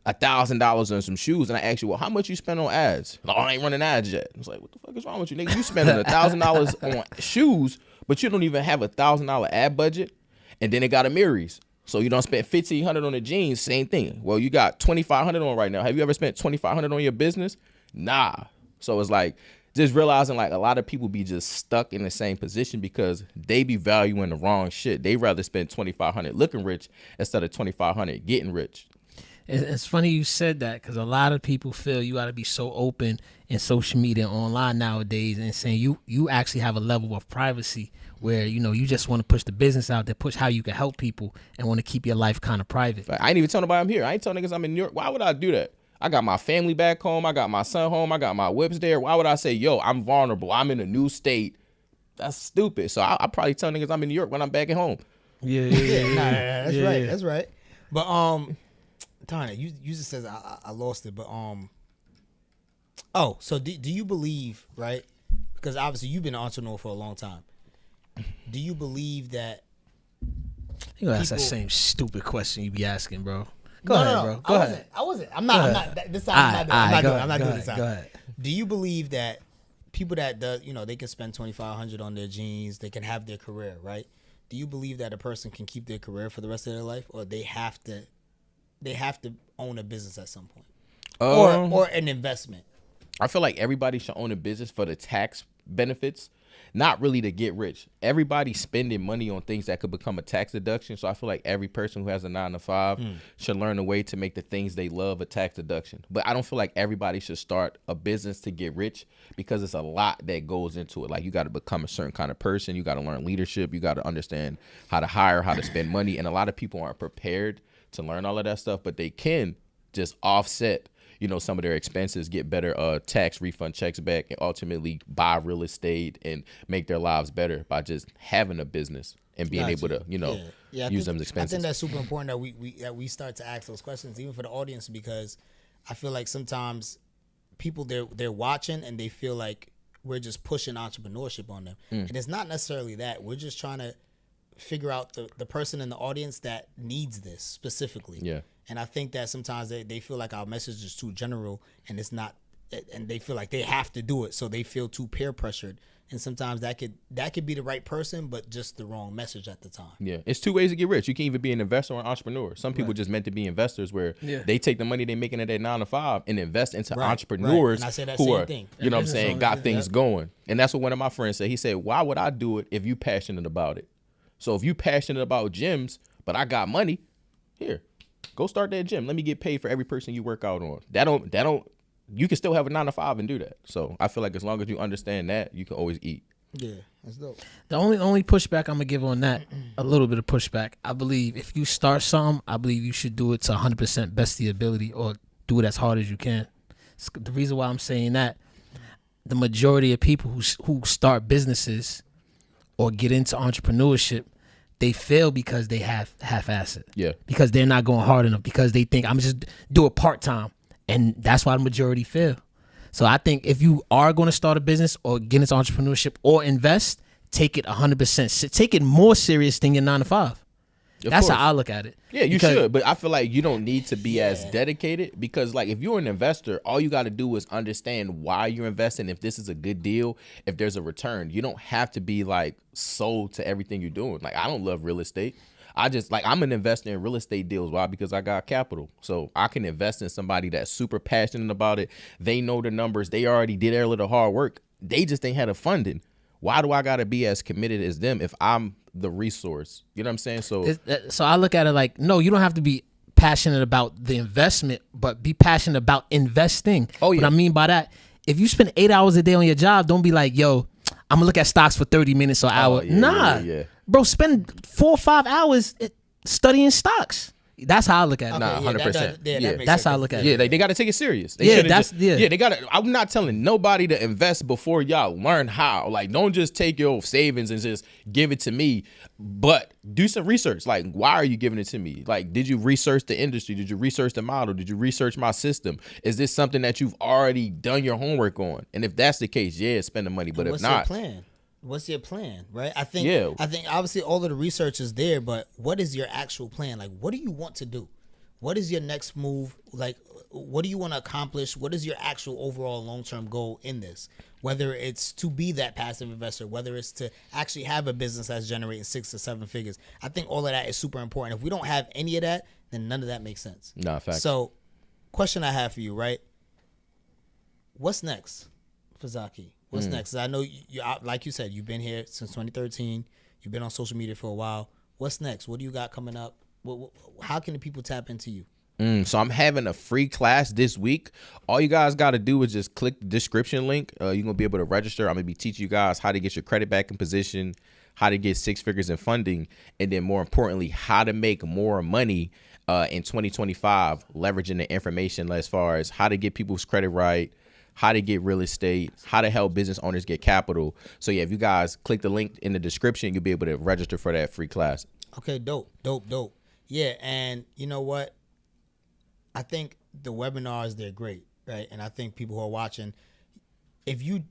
S1: $1,000 on some shoes and I ask you, well, how much you spend on ads? Oh, I ain't running ads yet. It's like, what the fuck is wrong with you, nigga? You spending $1,000 on shoes, but you don't even have $1,000 ad budget. And then it got a Miris. So you don't spend $1,500 on the jeans, same thing. Well, you got $2,500 on right now. Have you ever spent $2,500 on your business? Nah. So it's like just realizing like a lot of people be just stuck in the same position because they be valuing the wrong shit. They rather spend $2,500 looking rich instead of $2,500 getting rich.
S3: It's funny you said that, because a lot of people feel you got to be so open in social media and online nowadays, and saying you actually have a level of privacy where, you just want to push the business out there, push how you can help people, and want to keep your life kind of private.
S1: I ain't even tell nobody I'm here. I ain't telling niggas I'm in New York. Why would I do that? I got my family back home. I got my son home. I got my whips there. Why would I say, yo, I'm vulnerable, I'm in a new state? That's stupid. So I probably tell niggas I'm in New York when I'm back at home.
S3: Yeah.
S2: That's right. That's right. But Tanya, you just says I lost it, but so do you believe, right? Because obviously you've been an entrepreneur for a long time. Do you believe that?
S3: That's that same stupid question you be asking, bro. Go ahead, bro. Go ahead.
S2: I wasn't. I'm not. This time I'm not doing this time.
S3: Go ahead.
S2: Do you believe that people that they can spend $2,500 on their jeans, they can have their career, right? Do you believe that a person can keep their career for the rest of their life, or they have to own a business at some point, or an investment?
S1: I feel like everybody should own a business for the tax benefits, not really to get rich. Everybody's spending money on things that could become a tax deduction. So I feel like every person who has a 9-to-5 should learn a way to make the things they love a tax deduction. But I don't feel like everybody should start a business to get rich, because it's a lot that goes into it. Like, you got to become a certain kind of person. You got to learn leadership. You got to understand how to hire, how to spend money. And a lot of people aren't prepared to learn all of that stuff, but they can just offset some of their expenses, get better tax refund checks back, and ultimately buy real estate and make their lives better by just having a business and being able to, use them expenses.
S2: I think that's super important that we start to ask those questions, even for the audience, because I feel like sometimes people they're watching and they feel like we're just pushing entrepreneurship on them, and it's not necessarily that. We're just trying to figure out the person in the audience that needs this specifically. Yeah. And I think that sometimes they feel like our message is too general, and it's not, and they feel like they have to do it, so they feel too peer pressured. And sometimes that could be the right person, but just the wrong message at the time.
S1: Yeah, it's two ways to get rich. You can either be an investor or an entrepreneur. Some people just meant to be investors, where they take the money they're making at their 9-to-5 and invest into entrepreneurs
S2: and I say that
S1: who
S2: same
S1: are,
S2: thing.
S1: Got things going. And that's what one of my friends said. He said, "Why would I do it if you passionate about it? So if you passionate about gyms, but I got money, here, go start that gym. Let me get paid for every person you work out on. That don't. You can still have a 9-to-5 and do that. So I feel like as long as you understand that, you can always eat."
S2: Yeah, that's dope.
S3: The only pushback I'm gonna give on that, a little bit of pushback. I believe if you start something, I believe you should do it to 100% best of your ability, or do it as hard as you can. The reason why I'm saying that, the majority of people who start businesses or get into entrepreneurship they fail because they half-ass it.
S1: Yeah.
S3: Because they're not going hard enough, because they think I'm just do it part-time. And that's why the majority fail. So I think if you are going to start a business or get into entrepreneurship or invest, take it 100%. Take it more serious than your 9 to 5. That's how I look at it.
S1: Yeah, you should. But I feel like you don't need to be as dedicated, because like if you're an investor, all you got to do is understand why you're investing, if this is a good deal, if there's a return. You don't have to be like sold to everything you're doing. Like I don't love real estate. I'm an investor in real estate deals. Why? Because I got capital. So I can invest in somebody that's super passionate about it. They know the numbers. They already did a little hard work. They just ain't had the funding. Why do I got to be as committed as them if I'm the resource? You know what I'm saying? So
S3: I look at it like, no, you don't have to be passionate about the investment, but be passionate about investing. Oh, yeah. What I mean by that, if you spend 8 hours a day on your job, don't be like, yo, I'm going to look at stocks for 30 minutes or an hour. Yeah. Bro, spend 4 or 5 hours studying stocks. That's how I look at it.
S1: Nah, 100%.
S3: That's how I look at it.
S1: Yeah, they got to take it serious.
S3: They
S1: got to. I'm not telling nobody to invest before y'all learn how. Like, don't just take your savings and just give it to me, but do some research. Like, why are you giving it to me? Like, did you research the industry? Did you research the model? Did you research my system? Is this something that you've already done your homework on? And if that's the case, spend the money. But if not,
S2: what's your plan, right? I think obviously all of the research is there, but what is your actual plan? Like, what do you want to do? What is your next move? Like, what do you want to accomplish? What is your actual overall long-term goal in this? Whether it's to be that passive investor, whether it's to actually have a business that's generating 6 to 7 figures. I think all of that is super important. If we don't have any of that, then none of that makes sense.
S1: Nah, fact.
S2: So, question I have for you, right? What's next for Zakee? What's next? I know you, like you said, you've been here since 2013. You've been on social media for a while. What's next? What do you got coming up? How can the people tap into you?
S1: So I'm having a free class this week. All you guys got to do is just click the description link. You're going to be able to register. I'm going to be teaching you guys how to get your credit back in position, how to get 6 figures in funding, and then more importantly, how to make more money in 2025, leveraging the information as far as how to get people's credit right, how to get real estate, how to help business owners get capital. So yeah, if you guys click the link in the description, you'll be able to register for that free class.
S2: Okay, dope. Yeah, and you know what? I think the webinars, they're great, right? And I think people who are watching, if you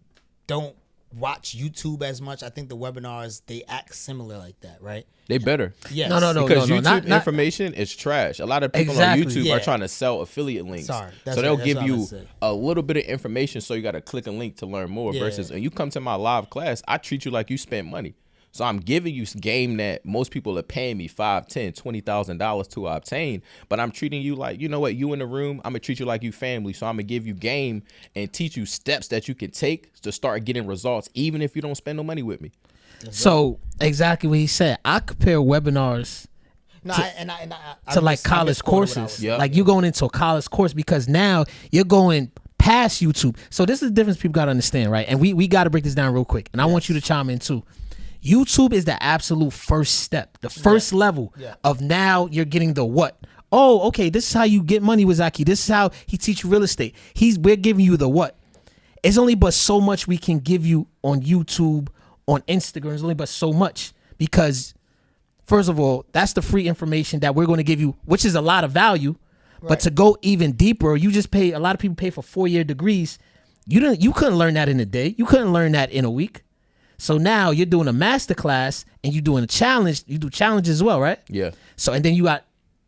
S2: don't watch YouTube as much, I think the webinars, they act similar like that, right?
S1: They better.
S2: Yes.
S1: No. Because YouTube information is trash. A lot of people on YouTube are trying to sell affiliate links. So they'll give you a little bit of information, so you got to click a link to learn more. Versus when you come to my live class, I treat you like you spent money. So I'm giving you game that most people are paying me $5,000, $10,000, $20,000 to obtain, but I'm treating you like, you know what, you in the room, I'm gonna treat you like you family. So I'm gonna give you game and teach you steps that you can take to start getting results, even if you don't spend no money with me.
S3: So exactly what he said. I compare webinars to like college courses. Like you going into a college course, because now you're going past YouTube. So this is the difference people gotta understand, right? And we gotta break this down real quick. And I want you to chime in too. YouTube is the absolute first step, the first level of now you're getting the what. Oh, okay, this is how you get money with Zakee. This is how he teach you real estate. We're giving you the what. It's only but so much we can give you on YouTube, on Instagram. It's only but so much, because first of all, that's the free information that we're going to give you, which is a lot of value. Right. But to go even deeper, you just pay. A lot of people pay for 4-year degrees. You couldn't learn that in a day. You couldn't learn that in a week. So now you're doing a master class and you're doing a challenge. You do challenges as well, right?
S1: Yeah.
S3: So, and then you got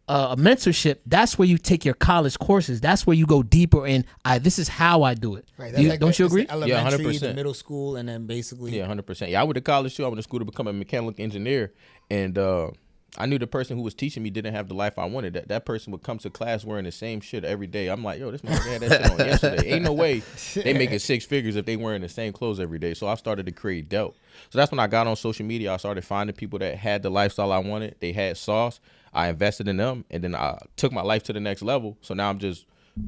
S3: a mentorship. That's where you take your college courses. That's where you go deeper in, this is how I do it.
S2: Right.
S3: Don't you agree?
S2: Yeah, 100%. The middle school, and then basically.
S1: Yeah, 100%. Yeah, I went to college too. I went to school to become a mechanical engineer. And I knew the person who was teaching me didn't have the life I wanted. That person would come to class wearing the same shit every day. I'm like, yo, this motherfucker had that shit on yesterday. Ain't no way they making 6 figures if they wearing the same clothes every day. So I started to create doubt. So that's when I got on social media. I started finding people that had the lifestyle I wanted. They had sauce. I invested in them, and then I took my life to the next level. So now I'm just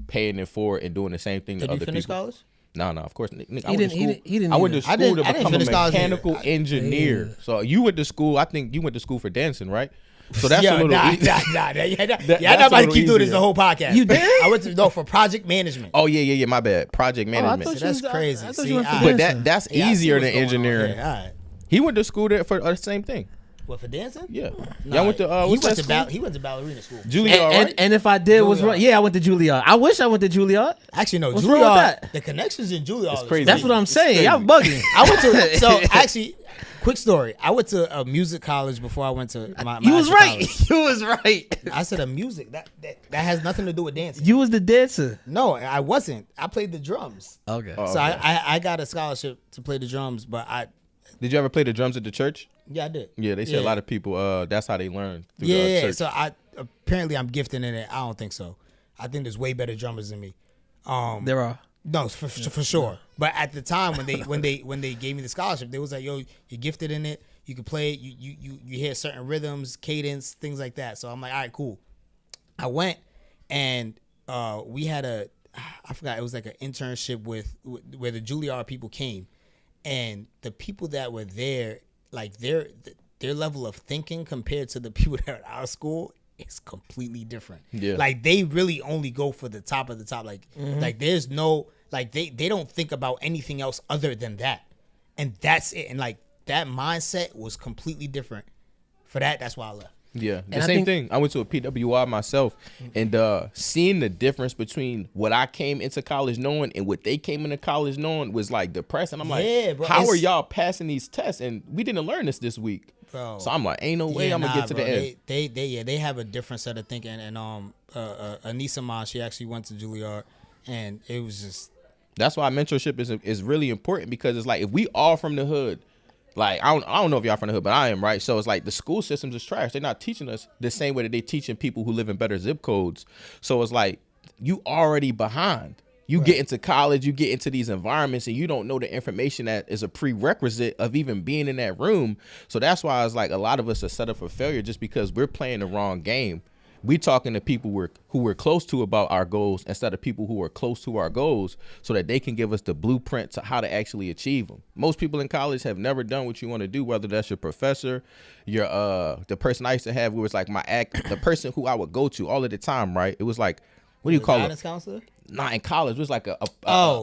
S1: paying it forward and doing the same thing to other people. Did you finish college? No, of course. I went to school to become a mechanical engineer. So you went to school. I think you went to school for dancing, right? So that's a little
S2: y'all not about to keep doing this the whole podcast. You did? I went to for project management.
S1: Oh yeah. My bad. Project management.
S2: That's crazy.
S1: But that's easier than engineering. He went to school there for the same thing.
S2: What, for dancing?
S1: Yeah.
S2: Nah,
S1: Y'all went to
S2: he went to ballerina school.
S1: Juilliard, right?
S3: And if I did, was wrong. Yeah, I went to Juilliard. I wish I went to Juilliard.
S2: Actually, no.
S3: What's wrong with
S2: Juilliard.
S3: that?
S2: The connections in Juilliard.
S1: It's crazy.
S3: That's what I'm saying. Y'all bugging.
S2: I went to actually. Quick story. I went to a music college before I went to my
S3: You was
S2: actual
S3: right.
S2: college.
S3: You was right.
S2: I said a music. That has nothing to do with dancing.
S3: You was the dancer.
S2: No, I wasn't. I played the drums.
S3: Okay.
S1: Oh,
S2: So
S1: okay.
S2: I got a scholarship to play the drums, but
S1: Did you ever play the drums at the church?
S2: I did.
S1: Yeah, they say a lot of people. That's how they learn. Through
S2: Yeah.
S1: church.
S2: So apparently I'm gifted in it. I don't think so. I think there's way better drummers than me.
S3: There are.
S2: No, for sure. But at the time when they gave me the scholarship, they was like, "Yo, you're gifted in it. You can play it. You hear certain rhythms, cadence, things like that." So I'm like, "All right, cool." I went and we had I forgot, it was like an internship with where the Juilliard people came, and the people that were there, like their level of thinking compared to the people that are at our school is completely different.
S1: Yeah.
S2: Like they really only go for the top of the top. Like like there's no, like they don't think about anything else other than that. And that's it. And like that mindset was completely different. For that's why I left.
S1: Yeah, the
S3: And I
S1: same
S3: think-
S1: thing. I went to a PWI myself, and seeing the difference between what I came into college knowing and what they came into college knowing was like depressing. I'm like,
S2: Yeah, bro,
S1: how are y'all passing these tests? And we didn't learn this week.
S2: Bro.
S1: So I'm like, ain't no way I'm gonna get to the end.
S2: They have a different set of thinking. And Anissa Ma, she actually went to Juilliard, and it was just.
S1: That's why mentorship is really important, because it's like if we all from the hood. Like, I don't know if y'all from the hood, but I am, right? So it's like the school systems is trash. They're not teaching us the same way that they teaching people who live in better zip codes. So it's like you already behind. You get into college, you get into these environments, and you don't know the information that is a prerequisite of even being in that room. So that's why it's like a lot of us are set up for failure just because we're playing the wrong game. We talking to people who we're close to about our goals instead of people who are close to our goals, so that they can give us the blueprint to how to actually achieve them. Most people in college have never done what you want to do, whether that's your professor, your the person I used to have who was like the person who I would go to all of the time, right? It was like, what do you call it?
S2: Guidance counselor?
S1: Not in college. It was like a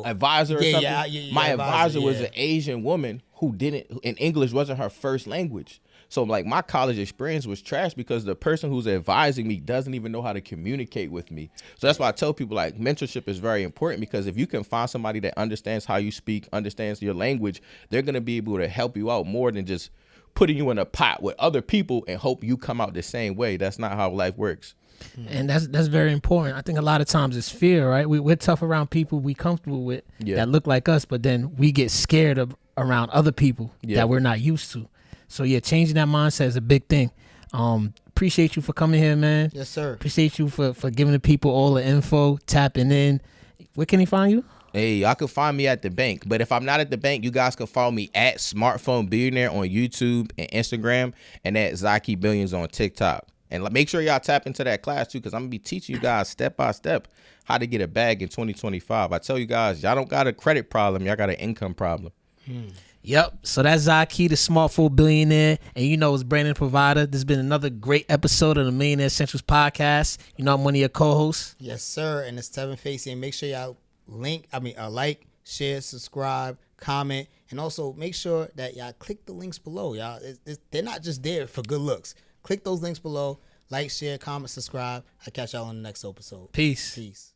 S1: advisor or
S2: Yeah,
S1: something.
S2: yeah,
S1: My advisor was
S2: yeah.
S1: an Asian woman and English wasn't her first language. So like my college experience was trash because the person who's advising me doesn't even know how to communicate with me. So that's why I tell people like mentorship is very important, because if you can find somebody that understands how you speak, understands your language, they're going to be able to help you out more than just putting you in a pot with other people and hope you come out the same way. That's not how life works.
S3: And that's very important. I think a lot of times it's fear, right? We're tough around people we comfortable with that look like us, but then we get scared of around other people that we're not used to. So yeah, changing that mindset is a big thing. Appreciate you for coming here, man.
S2: Yes, sir.
S3: Appreciate you for giving the people all the info, tapping in. Where can he find you?
S1: Hey, y'all can find me at the bank. But if I'm not at the bank, you guys can follow me at Smartphone Billionaire on YouTube and Instagram, and at Zakee Billions on TikTok. And make sure y'all tap into that class too, because I'm going to be teaching you guys step by step how to get a bag in 2025. I tell you guys, y'all don't got a credit problem. Y'all got an income problem.
S3: Yep. So that's Zakee, the Smartphone Billionaire. And you know, it's Brandon Provider. This has been another great episode of the Millionaire Essentials Podcast. You know, I'm one of your co-hosts.
S2: Yes, sir. And it's Tevin Facey. And make sure y'all like, share, subscribe, comment, and also make sure that y'all click the links below. Y'all, they're not just there for good looks. Click those links below. Like, share, comment, subscribe. I'll catch y'all on the next episode.
S3: Peace.
S2: Peace.